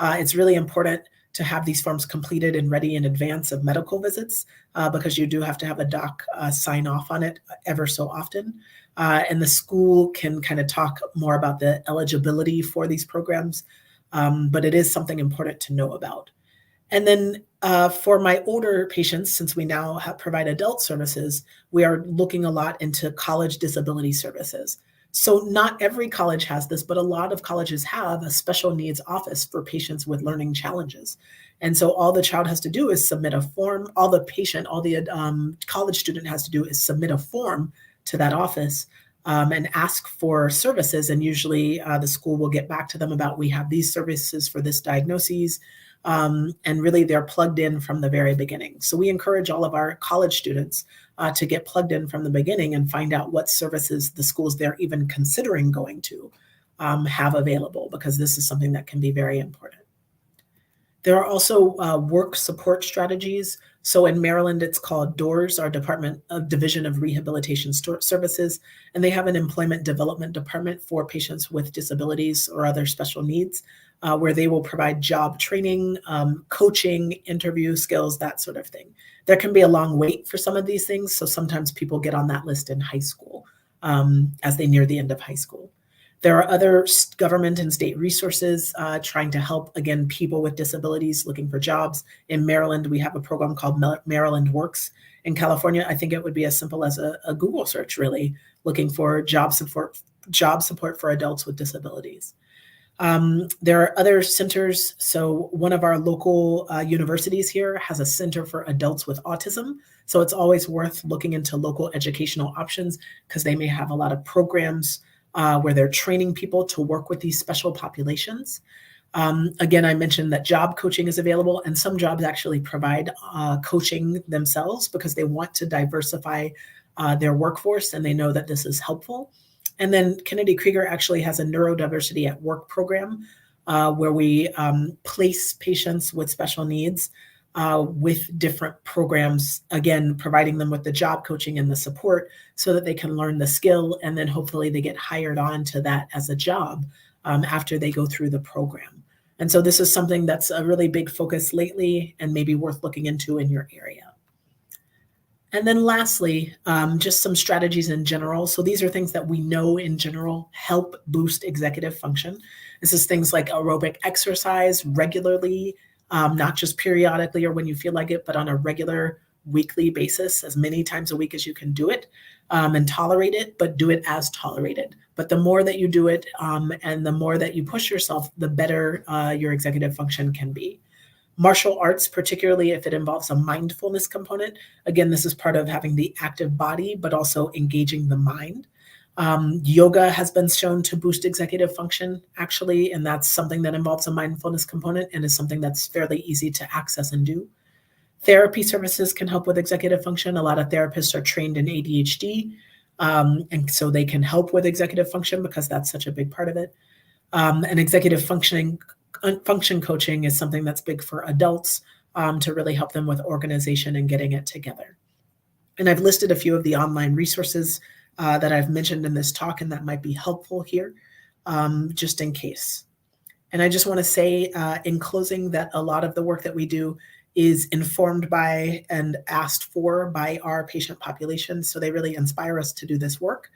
It's really important to have these forms completed and ready in advance of medical visits because you do have to have a doc sign off on it ever so often. And the school can kind of talk more about the eligibility for these programs, but it is something important to know about. And then for my older patients, since we now provide adult services, we are looking a lot into college disability services. So not every college has this, but a lot of colleges have a special needs office for patients with learning challenges. And so all the child has to do is submit a form. All the college student has to do is submit a form to that office and ask for services. And usually the school will get back to them about, we have these services for this diagnosis. And really they're plugged in from the very beginning. So we encourage all of our college students to get plugged in from the beginning and find out what services the schools they're even considering going to have available, because this is something that can be very important. There are also work support strategies. So in Maryland, it's called DOORS, our Division of Rehabilitation Services, and they have an employment development department for patients with disabilities or other special needs, where they will provide job training, coaching, interview skills, that sort of thing. There can be a long wait for some of these things, so sometimes people get on that list in high school as they near the end of high school. There are other government and state resources trying to help, again, people with disabilities looking for jobs. In Maryland, we have a program called Maryland Works. In California, I think it would be as simple as a Google search, really, looking for job support for adults with disabilities. There are other centers. So one of our local universities here has a center for adults with autism. So it's always worth looking into local educational options because they may have a lot of programs where they're training people to work with these special populations. Again, I mentioned that job coaching is available, and some jobs actually provide coaching themselves because they want to diversify their workforce and they know that this is helpful. And then Kennedy Krieger actually has a neurodiversity at work program where we place patients with special needs with different programs, again, providing them with the job coaching and the support so that they can learn the skill, and then hopefully they get hired on to that as a job after they go through the program. And so this is something that's a really big focus lately and maybe worth looking into in your area. And then lastly, just some strategies in general. So these are things that we know in general help boost executive function. This is things like aerobic exercise regularly, not just periodically or when you feel like it, but on a regular weekly basis, as many times a week as you can do it, and tolerate it, but do it as tolerated. But the more that you do it and the more that you push yourself, the better your executive function can be. Martial arts, particularly if it involves a mindfulness component. Again, this is part of having the active body, but also engaging the mind. Yoga has been shown to boost executive function, actually, and that's something that involves a mindfulness component and is something that's fairly easy to access and do. Therapy services can help with executive function. A lot of therapists are trained in ADHD, and so they can help with executive function because that's such a big part of it. And executive function coaching is something that's big for adults to really help them with organization and getting it together. And I've listed a few of the online resources that I've mentioned in this talk and that might be helpful here, just in case. And I just want to say in closing that a lot of the work that we do is informed by and asked for by our patient population. So they really inspire us to do this work.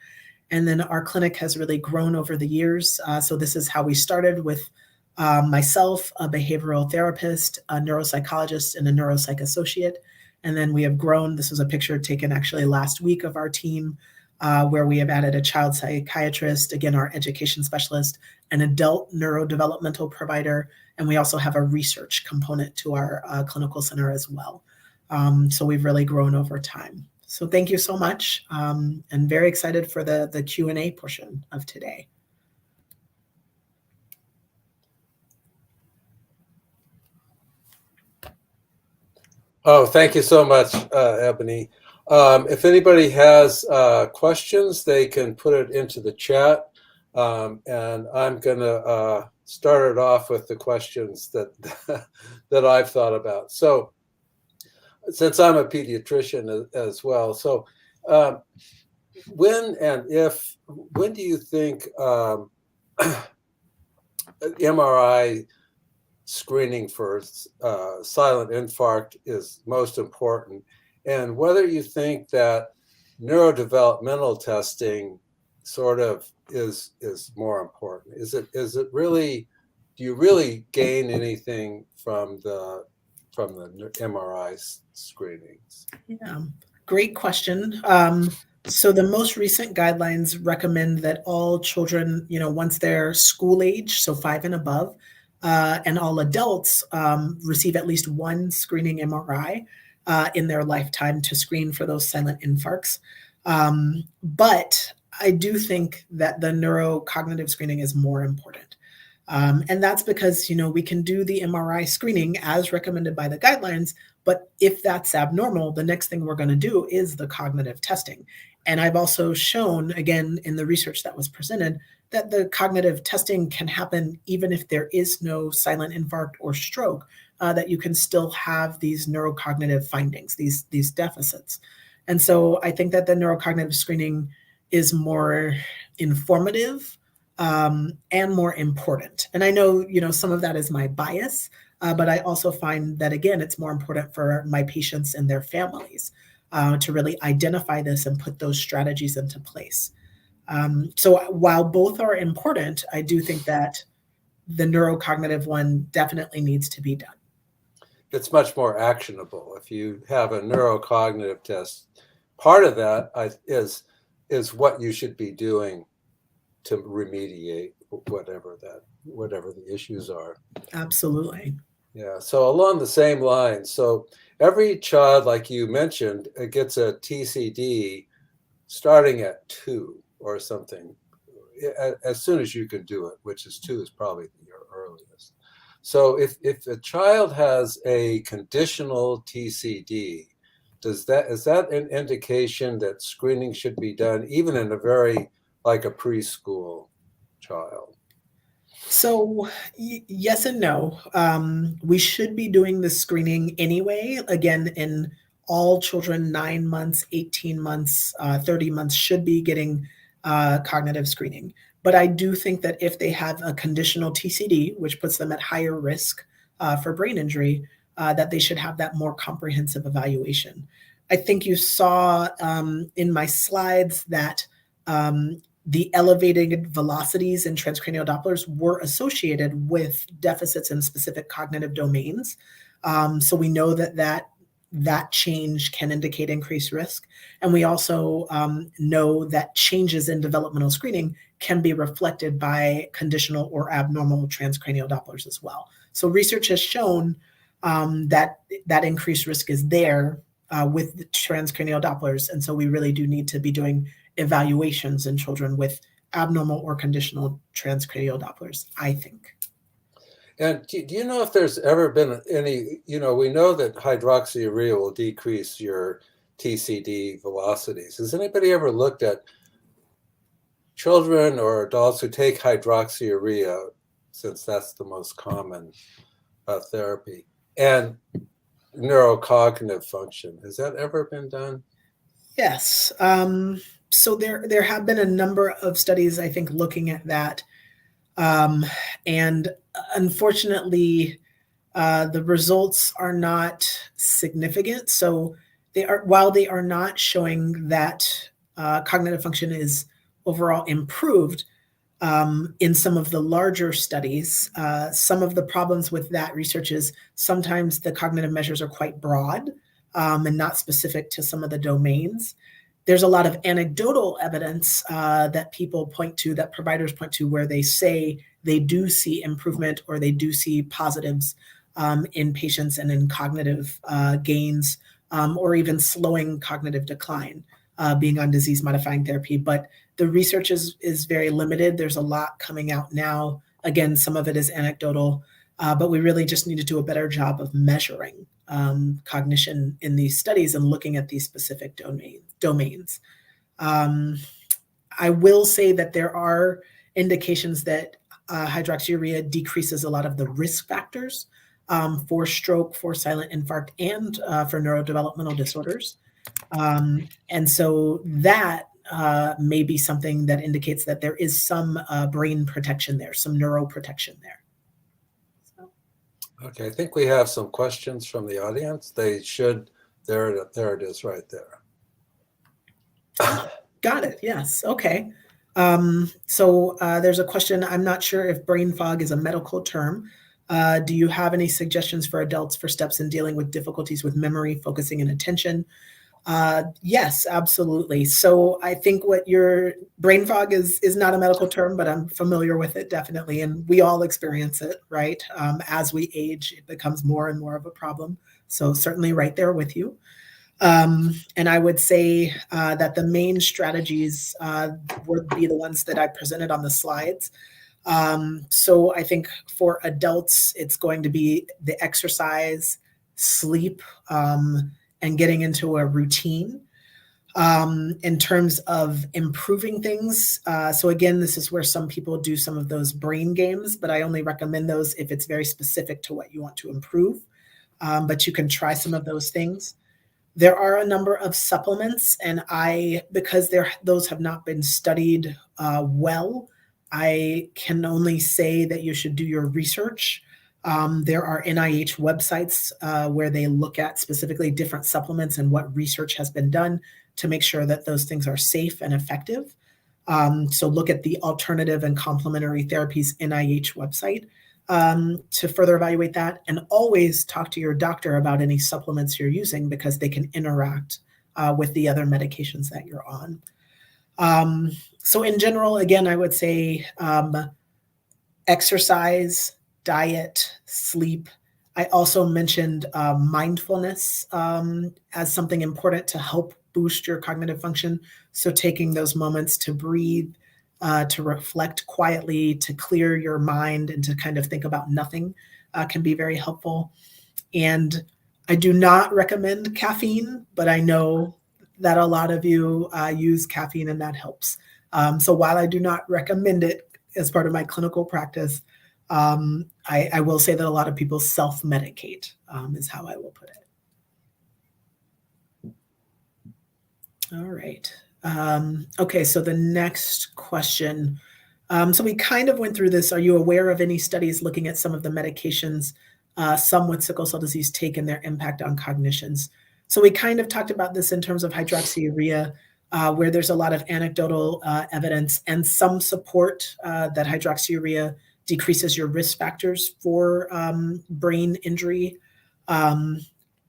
And then our clinic has really grown over the years. So this is how we started with myself, a behavioral therapist, a neuropsychologist, and a neuropsych associate. And then we have grown. This was a picture taken actually last week of our team, where we have added a child psychiatrist, again, our education specialist, an adult neurodevelopmental provider, and we also have a research component to our clinical center as well. So we've really grown over time. So thank you so much, and very excited for the Q&A portion of today. Oh, thank you so much, Ebony. If anybody has questions, they can put it into the chat. And I'm going to start it off with the questions that that I've thought about. So since I'm a pediatrician as well, so when do you think MRI screening for silent infarct is most important, and whether you think that neurodevelopmental testing sort of is more important? Is it really, do you really gain anything from the MRI screenings? Yeah, great question. So the most recent guidelines recommend that all children, once they're school age, so 5 and above, and all adults receive at least one screening MRI in their lifetime to screen for those silent infarcts. But I do think that the neurocognitive screening is more important. And that's because, we can do the MRI screening as recommended by the guidelines, but if that's abnormal, the next thing we're going to do is the cognitive testing. And I've also shown, again, in the research that was presented, that the cognitive testing can happen even if there is no silent infarct or stroke, that you can still have these neurocognitive findings, these deficits. And so I think that the neurocognitive screening is more informative and more important. And I know, some of that is my bias, but I also find that, again, it's more important for my patients and their families to really identify this and put those strategies into place. So while both are important, I do think that the neurocognitive one definitely needs to be done. It's much more actionable if you have a neurocognitive test. Part of that is what you should be doing to remediate whatever the issues are. Absolutely. Yeah. So along the same lines, so every child, like you mentioned, gets a TCD starting at 2 or something, as soon as you can do it, which is 2 is probably your earliest. So if a child has a conditional TCD, is that an indication that screening should be done even in a very, like a preschool child? So yes and no. We should be doing the screening anyway. Again, in all children, 9 months, 18 months, 30 months should be getting cognitive screening. But I do think that if they have a conditional TCD, which puts them at higher risk for brain injury, that they should have that more comprehensive evaluation. I think you saw in my slides that the elevated velocities in transcranial Dopplers were associated with deficits in specific cognitive domains. So we know that change can indicate increased risk. And we also know that changes in developmental screening can be reflected by conditional or abnormal transcranial Dopplers as well. So research has shown that increased risk is there with the transcranial Dopplers. And so we really do need to be doing evaluations in children with abnormal or conditional transcranial Dopplers, I think. And do you know if there's ever been any, we know that hydroxyurea will decrease your TCD velocities. Has anybody ever looked at children or adults who take hydroxyurea, since that's the most common therapy, and neurocognitive function. Has that ever been done? Yes. So there have been a number of studies, I think, looking at that. And unfortunately, the results are not significant. So while they are not showing that cognitive function is overall improved, in some of the larger studies, some of the problems with that research is sometimes the cognitive measures are quite broad and not specific to some of the domains. There's a lot of anecdotal evidence that people point to, that providers point to, where they say they do see improvement or they do see positives in patients and in cognitive gains or even slowing cognitive decline being on disease-modifying therapy. But the research is very limited. There's a lot coming out now. Again, some of it is anecdotal, but we really just need to do a better job of measuring cognition in these studies and looking at these specific domains. I will say that there are indications that hydroxyurea decreases a lot of the risk factors for stroke, for silent infarct, and for neurodevelopmental disorders. And so that may be something that indicates that there is some brain protection there, some neuroprotection there. Okay, I think we have some questions from the audience. They should, there it is right there. Got it, yes, okay. So there's a question, I'm not sure if brain fog is a medical term. Do you have any suggestions for adults for steps in dealing with difficulties with memory, focusing, and attention? Yes, absolutely. So I think what your brain fog is not a medical term, but I'm familiar with it definitely. And we all experience it, right? As we age, it becomes more and more of a problem. So certainly right there with you. And I would say that the main strategies would be the ones that I presented on the slides. So I think for adults, it's going to be the exercise, sleep, and getting into a routine. In terms of improving things, so again, this is where some people do some of those brain games, but I only recommend those if it's very specific to what you want to improve. But you can try some of those things. There are a number of supplements, and because those have not been studied well, I can only say that you should do your research. There are NIH websites where they look at specifically different supplements and what research has been done to make sure that those things are safe and effective. So look at the Alternative and Complementary Therapies NIH website to further evaluate that, and always talk to your doctor about any supplements you're using because they can interact with the other medications that you're on. So in general, again, I would say exercise, diet, sleep. I also mentioned mindfulness as something important to help boost your cognitive function. So taking those moments to breathe, to reflect quietly, to clear your mind, and to kind of think about nothing can be very helpful. And I do not recommend caffeine, but I know that a lot of you use caffeine and that helps. So while I do not recommend it as part of my clinical practice, I will say that a lot of people self-medicate is how I will put it. All right. Okay, so the next question. So we kind of went through this. Are you aware of any studies looking at some of the medications some with sickle cell disease take and their impact on cognitions? So we kind of talked about this in terms of hydroxyurea, where there's a lot of anecdotal evidence and some support that hydroxyurea decreases your risk factors for brain injury.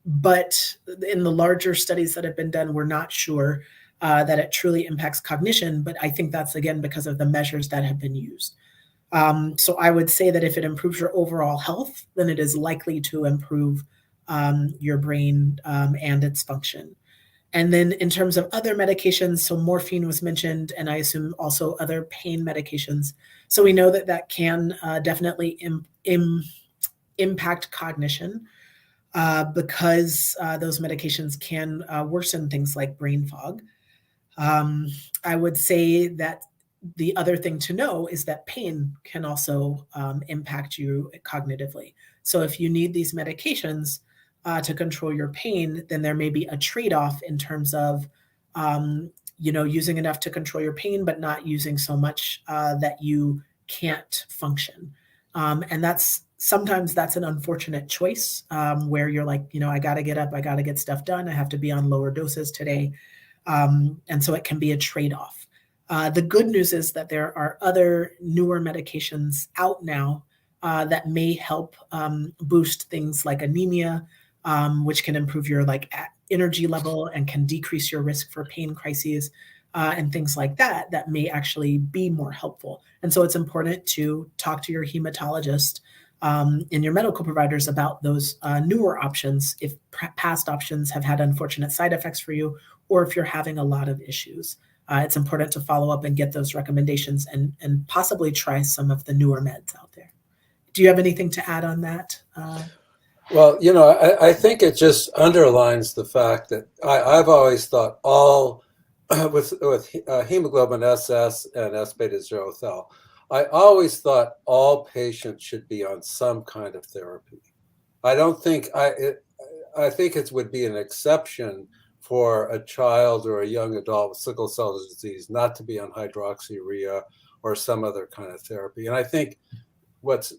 But in the larger studies that have been done, we're not sure that it truly impacts cognition. But I think that's, again, because of the measures that have been used. So I would say that if it improves your overall health, then it is likely to improve your brain and its function. And then in terms of other medications, so morphine was mentioned, and I assume also other pain medications. So we know that that can definitely impact cognition because those medications can worsen things like brain fog. I would say that the other thing to know is that pain can also impact you cognitively. So if you need these medications to control your pain, then there may be a trade-off in terms of using enough to control your pain, but not using so much that you can't function. And sometimes that's an unfortunate choice where you're like, I got to get up, I got to get stuff done, I have to be on lower doses today. And so it can be a trade-off. The good news is that there are other newer medications out now that may help boost things like anemia, which can improve your energy level and can decrease your risk for pain crises and things like that may actually be more helpful. And so it's important to talk to your hematologist and your medical providers about those newer options if past options have had unfortunate side effects for you, or if you're having a lot of issues. It's important to follow up and get those recommendations and possibly try some of the newer meds out there. Do you have anything to add on that? Well, I think it just underlines the fact that I've always thought all with hemoglobin SS and S beta 0 thal, I always thought all patients should be on some kind of therapy. I think it would be an exception for a child or a young adult with sickle cell disease not to be on hydroxyurea or some other kind of therapy. And I think what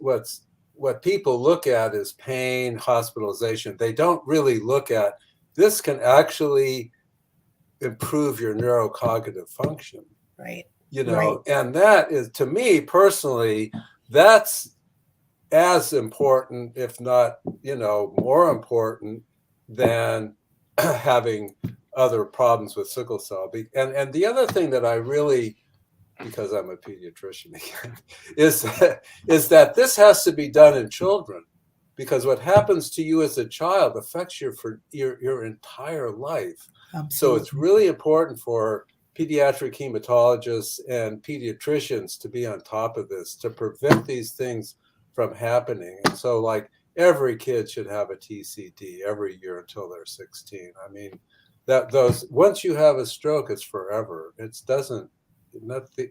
people look at is pain, hospitalization. They don't really look at this can actually improve your neurocognitive function. Right. Right. And that is, to me personally, that's as important, if not, more important than having other problems with sickle cell. And the other thing that I really, because I'm a pediatrician again, is that this has to be done in children, because what happens to you as a child affects you for your entire life. Absolutely. So it's really important for pediatric hematologists and pediatricians to be on top of this to prevent these things from happening. And so every kid should have a TCD every year until they're 16. I mean, once you have a stroke, it's forever.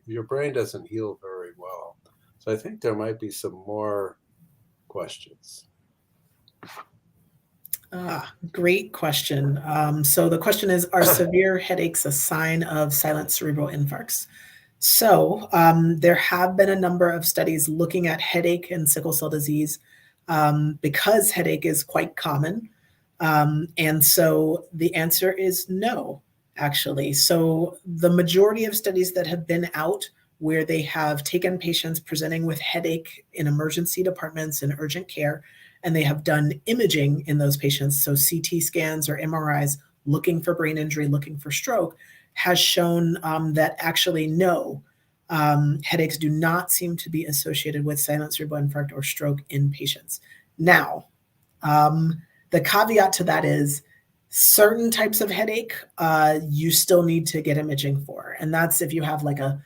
Your brain doesn't heal very well. So I think there might be some more questions. Great question. So the question is, are severe headaches a sign of silent cerebral infarcts? So there have been a number of studies looking at headache and sickle cell disease because headache is quite common. And so the answer is no, actually. So the majority of studies that have been out where they have taken patients presenting with headache in emergency departments and urgent care, and they have done imaging in those patients, so CT scans or MRIs looking for brain injury, looking for stroke, has shown that actually no, headaches do not seem to be associated with silent cerebral infarct or stroke in patients. Now, the caveat to that is certain types of headache you still need to get imaging for. And that's if you have a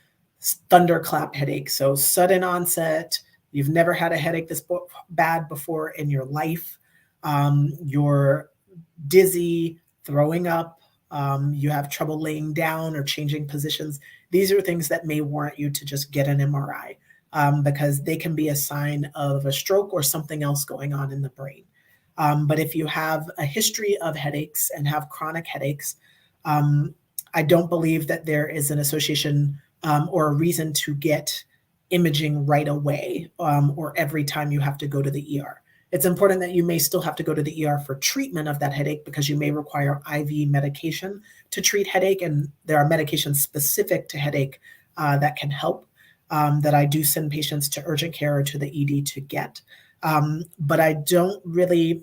thunderclap headache, so sudden onset, you've never had a headache this bad before in your life, you're dizzy, throwing up, you have trouble laying down or changing positions. These are things that may warrant you to just get an MRI because they can be a sign of a stroke or something else going on in the brain. But if you have a history of headaches and have chronic headaches, I don't believe that there is an association or a reason to get imaging right away or every time you have to go to the ER. It's important that you may still have to go to the ER for treatment of that headache because you may require IV medication to treat headache, and there are medications specific to headache that can help that I do send patients to urgent care or to the ED to get. But I don't really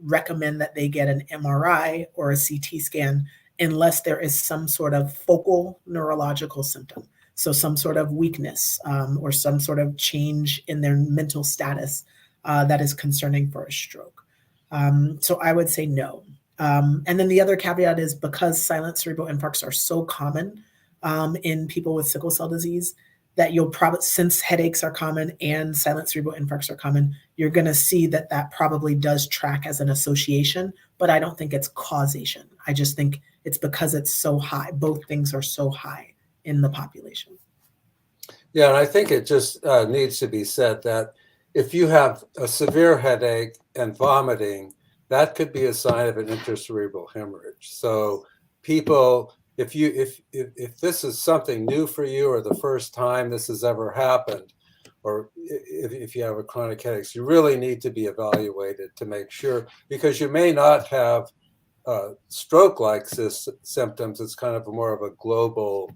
recommend that they get an MRI or a CT scan unless there is some sort of focal neurological symptom. So some sort of weakness or some sort of change in their mental status that is concerning for a stroke. So I would say no. And then the other caveat is because silent cerebral infarcts are so common in people with sickle cell disease, that you'll probably, since headaches are common and silent cerebral infarcts are common, you're going to see that probably does track as an association, but I don't think it's causation. I just think it's because it's so high. Both things are so high in the population. Yeah, and I think it just needs to be said that if you have a severe headache and vomiting, that could be a sign of an intracerebral hemorrhage. So people, if this is something new for you or the first time this has ever happened, or if you have a chronic headache, you really need to be evaluated to make sure, because you may not have stroke-like symptoms. It's kind of more of a global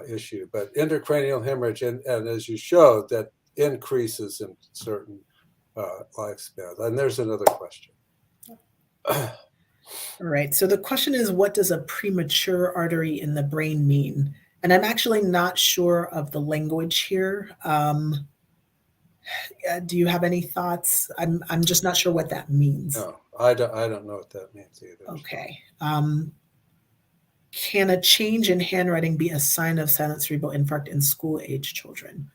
issue, but intracranial hemorrhage, and as you showed, that increases in certain lifespans. And there's another question. All right. So the question is, what does a premature artery in the brain mean? And I'm actually not sure of the language here. Do you have any thoughts? I'm just not sure what that means. No, I don't know what that means either. Okay. Can a change in handwriting be a sign of silent cerebral infarct in school-age children?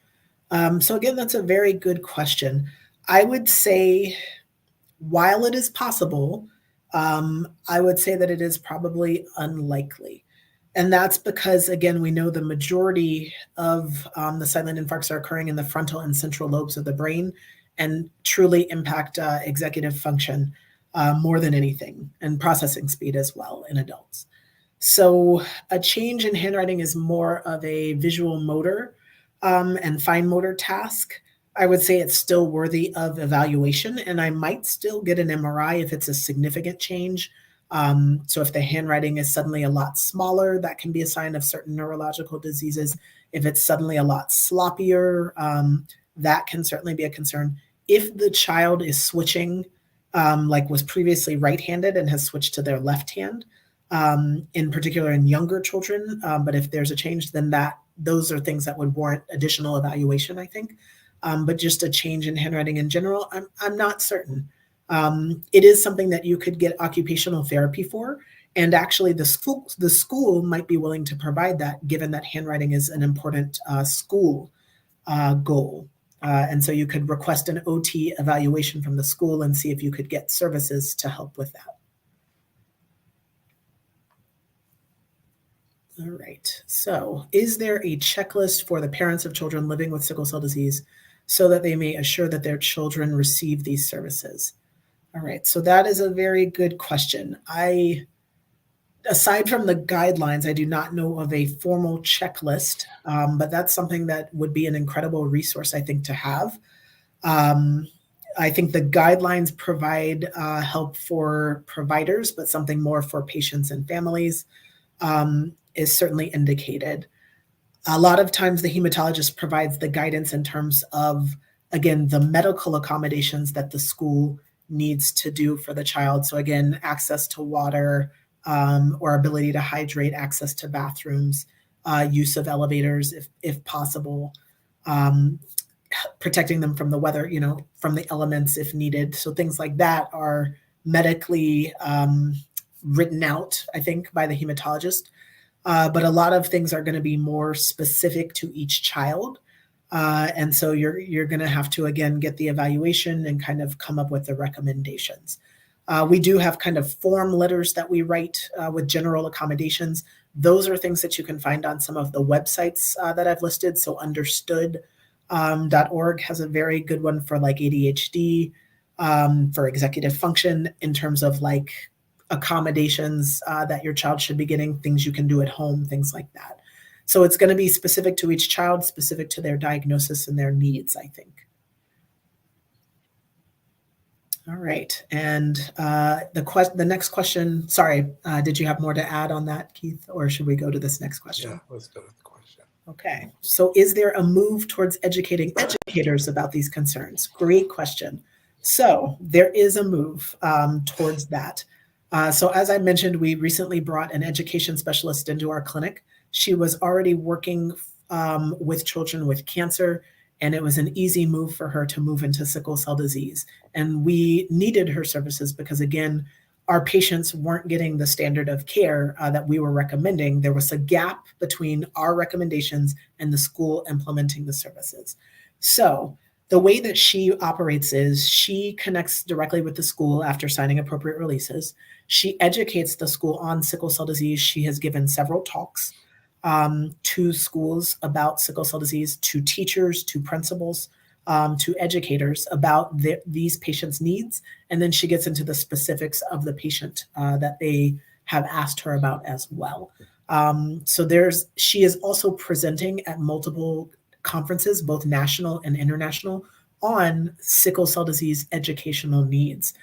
So again, that's a very good question. I would say, while it is possible, I would say that it is probably unlikely. And that's because, again, we know the majority of the silent infarcts are occurring in the frontal and central lobes of the brain and truly impact executive function more than anything, and processing speed as well in adults. So a change in handwriting is more of a visual motor and fine motor task. I would say it's still worthy of evaluation, and I might still get an MRI if it's a significant change. So if the handwriting is suddenly a lot smaller, that can be a sign of certain neurological diseases. If it's suddenly a lot sloppier, that can certainly be a concern. If the child is switching, like was previously right-handed and has switched to their left hand, in particular in younger children, but if there's a change, then those are things that would warrant additional evaluation, I think. But just a change in handwriting in general, I'm not certain. It is something that you could get occupational therapy for, and actually the school might be willing to provide that, given that handwriting is an important school goal. And so you could request an OT evaluation from the school and see if you could get services to help with that. All right. So is there a checklist for the parents of children living with sickle cell disease so that they may assure that their children receive these services? All right. So that is a very good question. Aside from the guidelines, I do not know of a formal checklist, but that's something that would be an incredible resource, I think, to have. I think the guidelines provide help for providers, but something more for patients and families is certainly indicated. A lot of times the hematologist provides the guidance in terms of, again, the medical accommodations that the school needs to do for the child. So again, access to water, or ability to hydrate, access to bathrooms, use of elevators if possible, protecting them from the weather, from the elements if needed. So things like that are medically written out, I think, by the hematologist. But a lot of things are going to be more specific to each child. And so you're going to have to, again, get the evaluation and kind of come up with the recommendations. We do have kind of form letters that we write with general accommodations. Those are things that you can find on some of the websites that I've listed. So understood.org has a very good one for like ADHD, for executive function, in terms of like accommodations that your child should be getting, things you can do at home, things like that. So it's going to be specific to each child, specific to their diagnosis and their needs, I think. All right. And the next question, sorry, did you have more to add on that, Keith, or should we go to this next question? Yeah, let's go to the question. Okay. So is there a move towards educating educators about these concerns? Great question. So there is a move towards that. So as I mentioned, we recently brought an education specialist into our clinic. She was already working with children with cancer, and it was an easy move for her to move into sickle cell disease. And we needed her services because, again, our patients weren't getting the standard of care that we were recommending. There was a gap between our recommendations and the school implementing the services. So the way that she operates is she connects directly with the school after signing appropriate releases. She educates the school on sickle cell disease. She has given several talks. to schools about sickle cell disease, to teachers, to principals, to educators about these patients' needs. And then she gets into the specifics of the patient that they have asked her about as well. So she is also presenting at multiple conferences, both national and international, on sickle cell disease educational needs.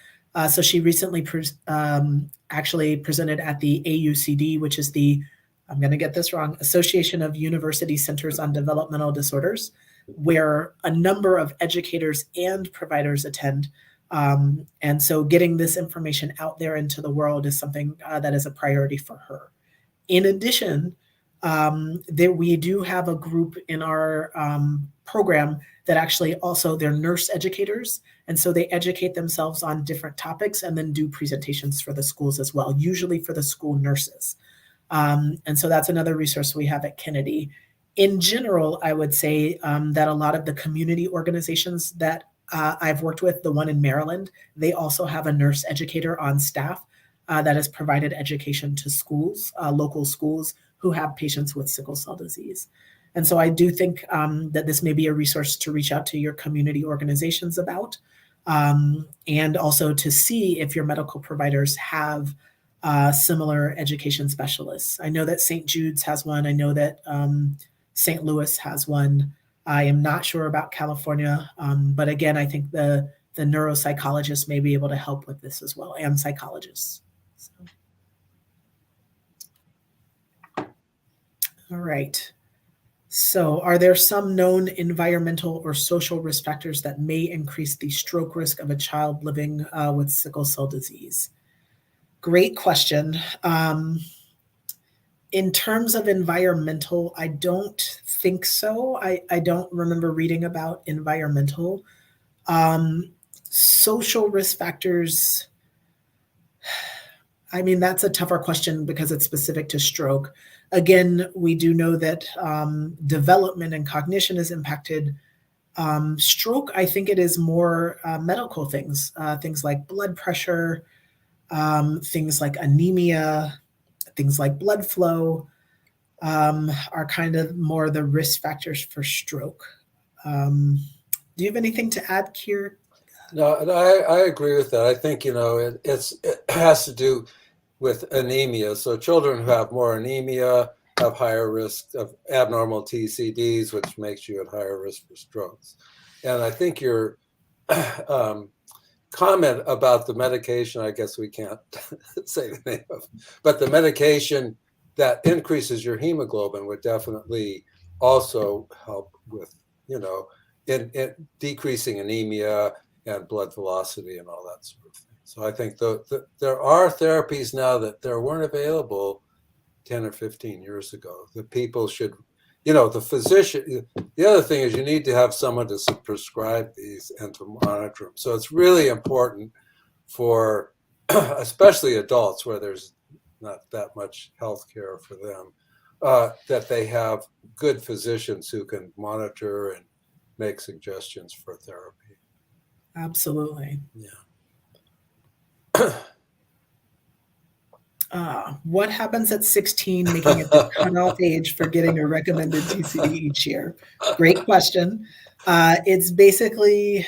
So she recently actually presented at the AUCD, which is the, I'm going to get this wrong, Association of University Centers on Developmental Disorders, where a number of educators and providers attend. And so getting this information out there into the world is something that is a priority for her. In addition, we do have a group in our program that actually also, they're nurse educators. And so they educate themselves on different topics and then do presentations for the schools as well, usually for the school nurses. And so that's another resource we have at Kennedy. In general, I would say that a lot of the community organizations that I've worked with, the one in Maryland, they also have a nurse educator on staff that has provided education to schools, local schools who have patients with sickle cell disease. And so I do think that this may be a resource to reach out to your community organizations about, and also to see if your medical providers have similar education specialists. I know that St. Jude's has one. I know that St. Louis has one. I am not sure about California, but again, I think the neuropsychologists may be able to help with this as well, and psychologists. So. All right. So are there some known environmental or social risk factors that may increase the stroke risk of a child living with sickle cell disease? Great question. In terms of environmental, I don't think so. I don't remember reading about environmental. Social risk factors, I mean, that's a tougher question because it's specific to stroke. Again, we do know that development and cognition is impacted. Stroke, I think it is more medical things, things like blood pressure, things like anemia, things like blood flow are kind of more the risk factors for stroke. Do you have anything to add, Kier? No, I agree with that. I think, it has to do with anemia. So children who have more anemia have higher risk of abnormal TCDs, which makes you at higher risk for strokes. And I think your comment about the medication, I guess we can't say the name of, but the medication that increases your hemoglobin would definitely also help with, in decreasing anemia and blood velocity and all that sort of thing. So I think there are therapies now that there weren't available 10 or 15 years ago. The people should, the physician, the other thing is you need to have someone to prescribe these and to monitor them. So it's really important for especially adults where there's not that much health care for them, that they have good physicians who can monitor and make suggestions for therapy. Absolutely. Yeah. What happens at 16, making it the cutoff age for getting a recommended TCD each year? Great question. It's basically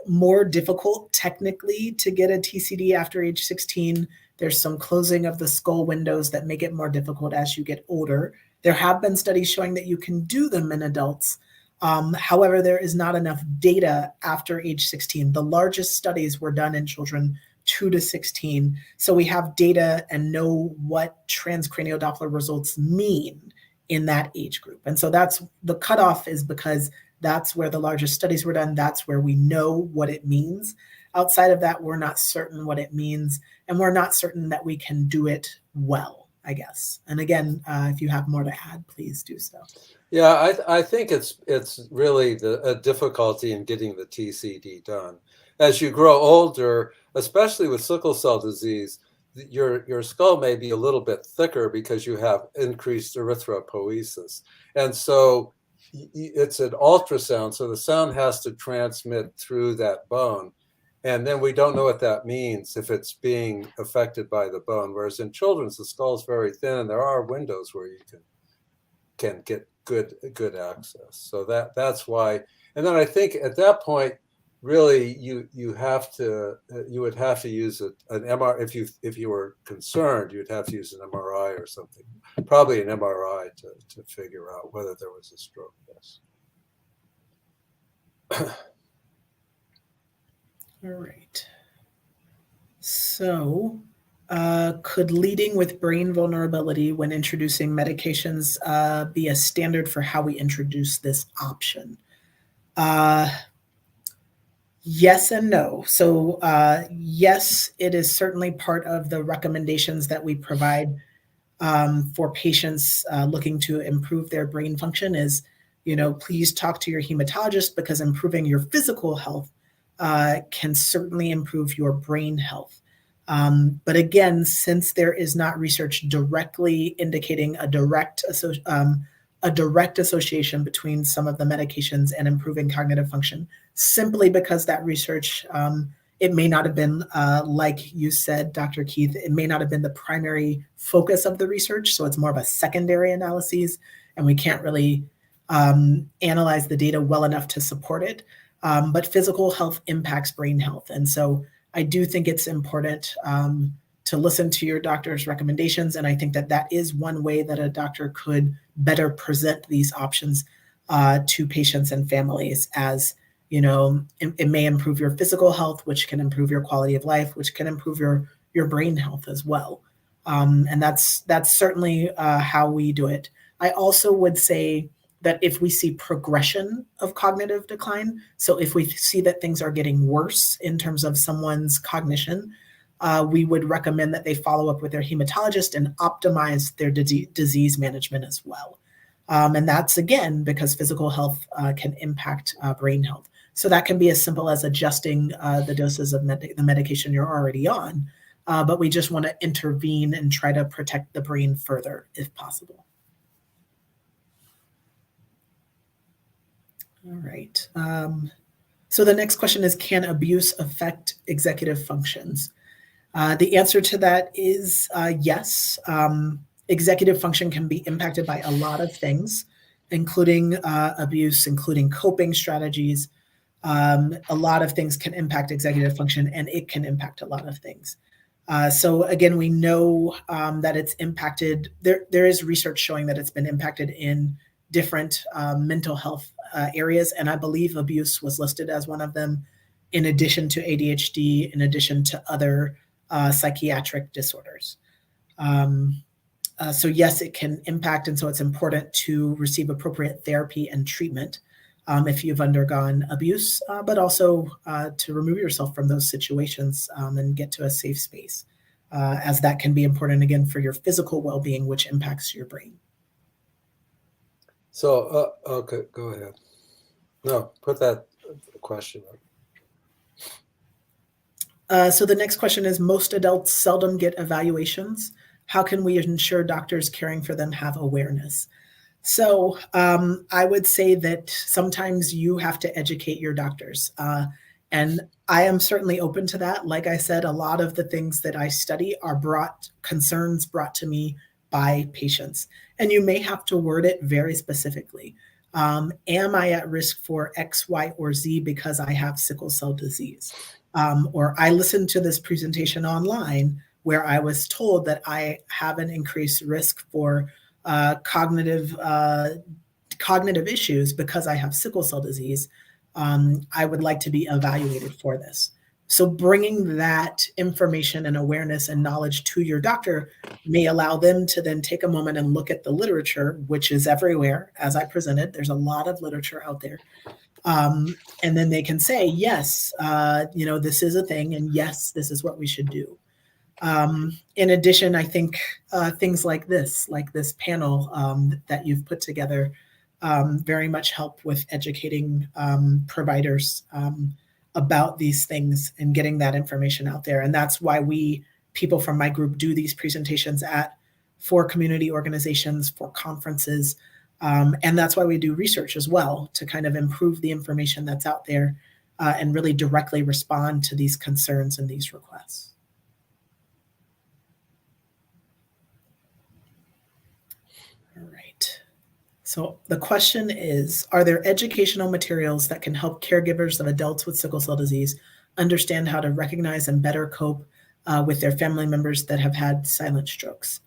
more difficult technically to get a TCD after age 16. There's some closing of the skull windows that make it more difficult as you get older. There have been studies showing that you can do them in adults. However, there is not enough data after age 16. The largest studies were done in children 2 to 16. So we have data and know what transcranial Doppler results mean in that age group. And so that's the cutoff, is because that's where the largest studies were done. That's where we know what it means. Outside of that, we're not certain what it means, and we're not certain that we can do it well, I guess. And again, if you have more to add, please do so. Yeah, I think it's really a difficulty in getting the TCD done. As you grow older, especially with sickle cell disease, your skull may be a little bit thicker because you have increased erythropoiesis. And so it's an ultrasound, so the sound has to transmit through that bone. And then we don't know what that means if it's being affected by the bone. Whereas in children's, the skull is very thin and there are windows where you can can get good access. So that's why. And then I think at that point, really, you would have to use an MRI if you were concerned. You'd have to use an MRI or something, probably an MRI to figure out whether there was a stroke. Yes. All right. So, could leading with brain vulnerability when introducing medications be a standard for how we introduce this option? Yes and no. So, yes, it is certainly part of the recommendations that we provide for patients looking to improve their brain function is, please talk to your hematologist because improving your physical health can certainly improve your brain health. But again, since there is not research directly indicating a direct association between some of the medications and improving cognitive function, simply because that research, it may not have been, like you said, Dr. Keith, it may not have been the primary focus of the research. So it's more of a secondary analysis, and we can't really analyze the data well enough to support it. But physical health impacts brain health. And so I do think it's important to listen to your doctor's recommendations. And I think that is one way that a doctor could better present these options to patients and families as, it may improve your physical health, which can improve your quality of life, which can improve your brain health as well. And that's certainly how we do it. I also would say that if we see progression of cognitive decline, so if we see that things are getting worse in terms of someone's cognition, we would recommend that they follow up with their hematologist and optimize their disease management as well. And that's, again, because physical health can impact brain health. So that can be as simple as adjusting the doses of the medication you're already on, but we just want to intervene and try to protect the brain further if possible. All right. So the next question is, can abuse affect executive functions? The answer to that is yes. Executive function can be impacted by a lot of things, including abuse, including coping strategies. A lot of things can impact executive function, and it can impact a lot of things. So again, we know that it's impacted. There is research showing that it's been impacted in different mental health areas, and I believe abuse was listed as one of them, in addition to ADHD, in addition to other psychiatric disorders. So yes, it can impact, and so it's important to receive appropriate therapy and treatment if you've undergone abuse, but also to remove yourself from those situations and get to a safe space, as that can be important, again, for your physical well-being, which impacts your brain. So, okay, go ahead. No, put that question up. So the next question is, most adults seldom get evaluations. How can we ensure doctors caring for them have awareness? So I would say that sometimes you have to educate your doctors. And I am certainly open to that. Like I said, a lot of the things that I study are concerns brought to me by patients. And you may have to word it very specifically. Am I at risk for X, Y, or Z because I have sickle cell disease? Or I listened to this presentation online where I was told that I have an increased risk for cognitive issues because I have sickle cell disease. I would like to be evaluated for this. So bringing that information and awareness and knowledge to your doctor may allow them to then take a moment and look at the literature, which is everywhere. As I presented, there's a lot of literature out there. And then they can say, yes, this is a thing, and yes, this is what we should do. In addition, I think things like this panel that you've put together very much help with educating providers about these things and getting that information out there. And that's why people from my group do these presentations for community organizations, for conferences. And that's why we do research as well, to kind of improve the information that's out there and really directly respond to these concerns and these requests. All right. So the question is, are there educational materials that can help caregivers of adults with sickle cell disease understand how to recognize and better cope with their family members that have had silent strokes?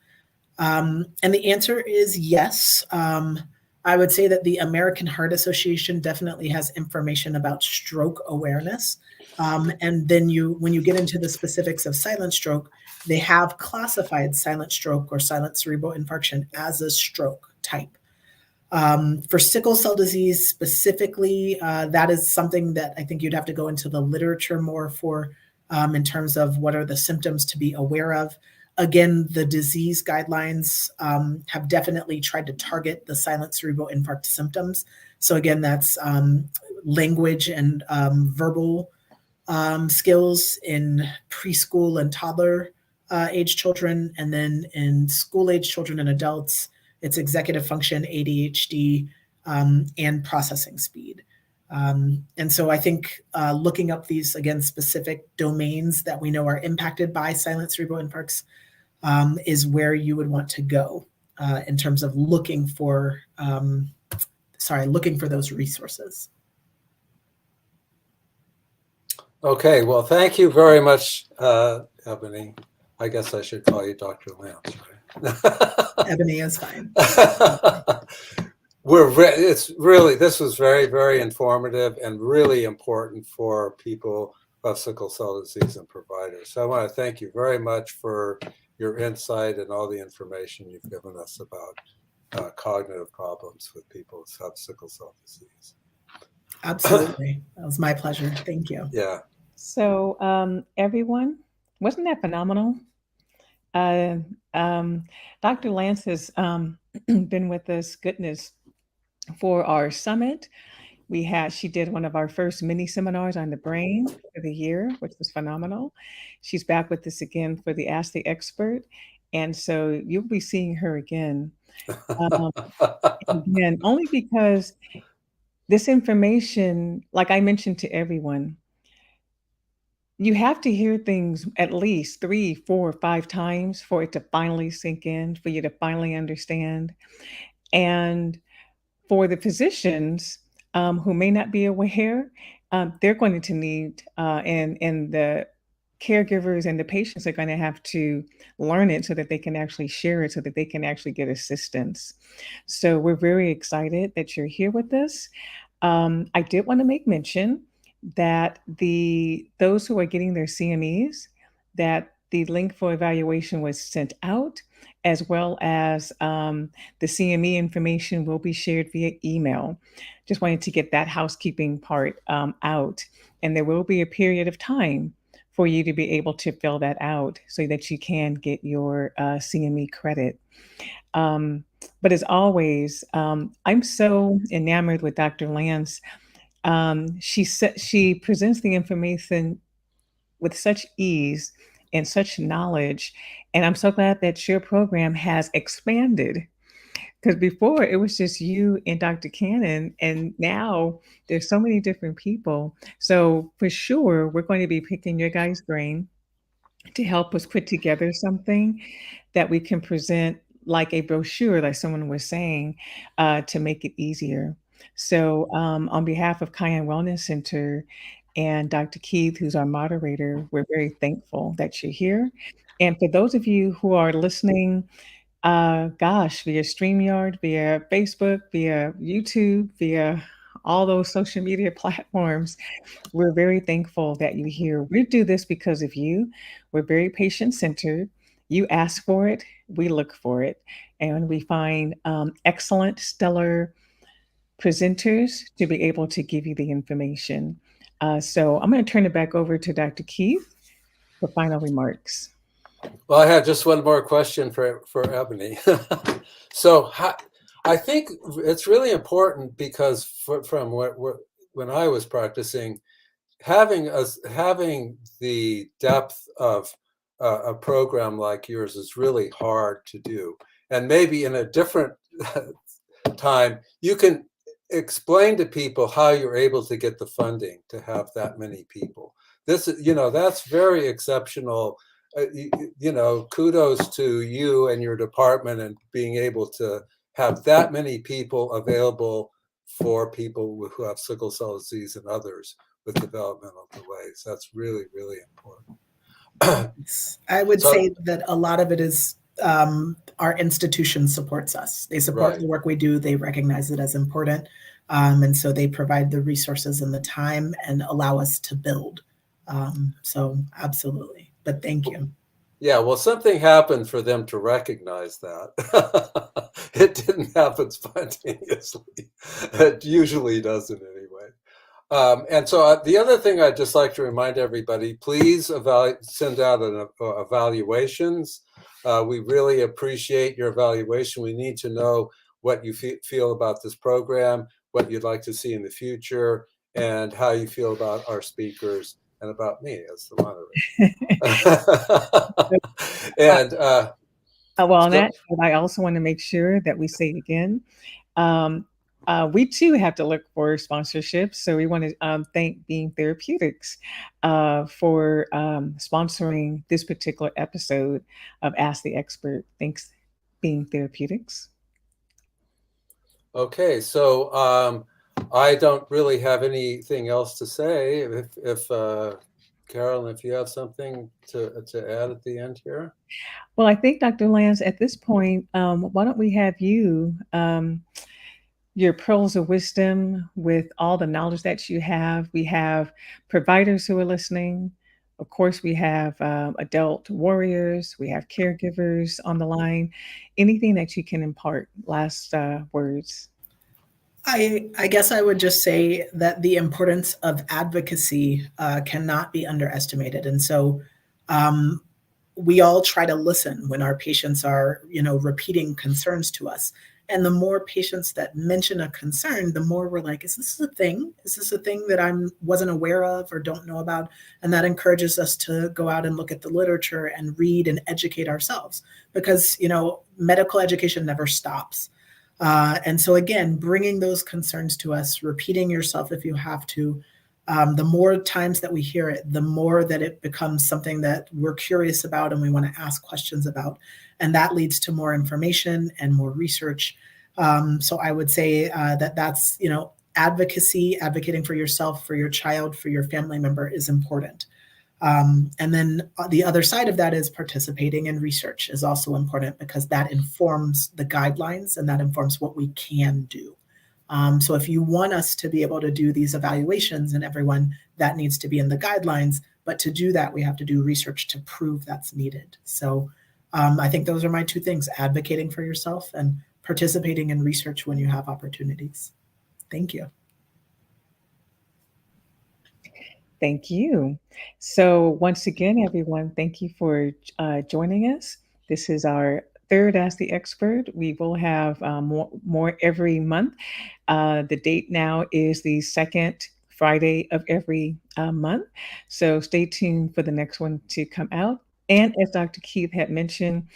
And the answer is yes. I would say that the American Heart Association definitely has information about stroke awareness. And then when you get into the specifics of silent stroke, they have classified silent stroke or silent cerebral infarction as a stroke type. For sickle cell disease specifically, that is something that I think you'd have to go into the literature more for in terms of what are the symptoms to be aware of. Again, the disease guidelines have definitely tried to target the silent cerebral infarct symptoms. So again, that's language and verbal skills in preschool and toddler age children, and then in school age children and adults, it's executive function, ADHD, and processing speed. And so I think looking up these, again, specific domains that we know are impacted by silent cerebral infarcts is where you would want to go in terms of looking for those resources. Okay, well, thank you very much, Ebony. I guess I should call you Dr. Lance, right? Ebony is fine. This was very, very informative and really important for people of sickle cell disease and providers. So I want to thank you very much for your insight and all the information you've given us about cognitive problems with people who have sickle cell disease. Absolutely. That was my pleasure. Thank you. Yeah. So everyone, wasn't that phenomenal? Dr. Lance has been with us, goodness, for our summit. She did one of our first mini seminars on the brain for the year, which was phenomenal. She's back with us again for the Ask the Expert. And so you'll be seeing her again. Again, only because this information, like I mentioned to everyone, you have to hear things at least 3, 4, 5 times for it to finally sink in, for you to finally understand. And for the physicians who may not be aware, they're going to need, and the caregivers and the patients are going to have to learn it so that they can actually share it, so that they can actually get assistance. So we're very excited that you're here with us. I did want to make mention that those who are getting their CMEs, that the link for evaluation was sent out, as well as the CME information will be shared via email. Just wanted to get that housekeeping part out. And there will be a period of time for you to be able to fill that out so that you can get your CME credit. But as always, I'm so enamored with Dr. Lance. She presents the information with such ease and such knowledge. And I'm so glad that your program has expanded, because before it was just you and Dr. Cannon, and now there's so many different people. So for sure, we're going to be picking your guys' brain to help us put together something that we can present like a brochure, like someone was saying, to make it easier. So on behalf of Kyan Wellness Center and Dr. Keith, who's our moderator, we're very thankful that you're here. And for those of you who are listening, via StreamYard, via Facebook, via YouTube, via all those social media platforms, we're very thankful that you're here. We do this because of you. We're very patient-centered. You ask for it, we look for it, and we find excellent, stellar presenters to be able to give you the information. So I'm going to turn it back over to Dr. Keith for final remarks. Well, I have just one more question for Ebony. So I think it's really important because from when I was practicing, having the depth of a program like yours is really hard to do. And maybe in a different time, you can explain to people how you're able to get the funding to have that many people. This is, that's very exceptional. Kudos to you and your department and being able to have that many people available for people who have sickle cell disease and others with developmental delays. That's really, really important. I would say that a lot of it is our institution supports us. They support the work we do. They recognize it as important. And so they provide the resources and the time and allow us to build. So absolutely. But thank you. Yeah, well, something happened for them to recognize that. It didn't happen spontaneously. It usually doesn't anyway. And so the other thing I'd just like to remind everybody, please send out evaluations. We really appreciate your evaluation. We need to know what you feel about this program, what you'd like to see in the future, and how you feel about our speakers and about me as the moderator. And well, on that, I also want to make sure that we say again, we too have to look for sponsorships. So we want to thank Being Therapeutics for sponsoring this particular episode of Ask the Expert. Thanks, Being Therapeutics. Okay, so I don't really have anything else to say. If Carolyn, if you have something to add at the end here. Well, I think, Dr. Lance, at this point, why don't we have you, your pearls of wisdom with all the knowledge that you have. We have providers who are listening. Of course, we have adult warriors. We have caregivers on the line. Anything that you can impart? Last words. I guess I would just say that the importance of advocacy cannot be underestimated. And so we all try to listen when our patients are, repeating concerns to us. And the more patients that mention a concern, the more we're like, is this a thing? Is this a thing that I wasn't aware of or don't know about? And that encourages us to go out and look at the literature and read and educate ourselves because, medical education never stops. And so again, bringing those concerns to us, repeating yourself if you have to, the more times that we hear it, the more that it becomes something that we're curious about and we want to ask questions about. And that leads to more information and more research. So I would say that's, advocacy, advocating for yourself, for your child, for your family member is important. And then the other side of that is participating in research is also important because that informs the guidelines and that informs what we can do. So if you want us to be able to do these evaluations and everyone, that needs to be in the guidelines. But to do that, we have to do research to prove that's needed. So I think those are my two things, advocating for yourself and participating in research when you have opportunities. Thank you. Thank you. So once again, everyone, thank you for joining us. This is our third Ask the Expert. We will have more every month. The date now is the second Friday of every month. So stay tuned for the next one to come out. And as Dr. Keith had mentioned,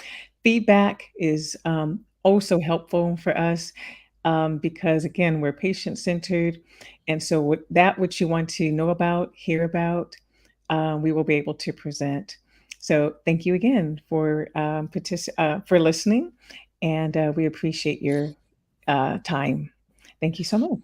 feedback is also helpful for us because, again, we're patient-centered. And so what you want to know about, hear about, we will be able to present. So thank you again for listening, and we appreciate your time. Thank you so much.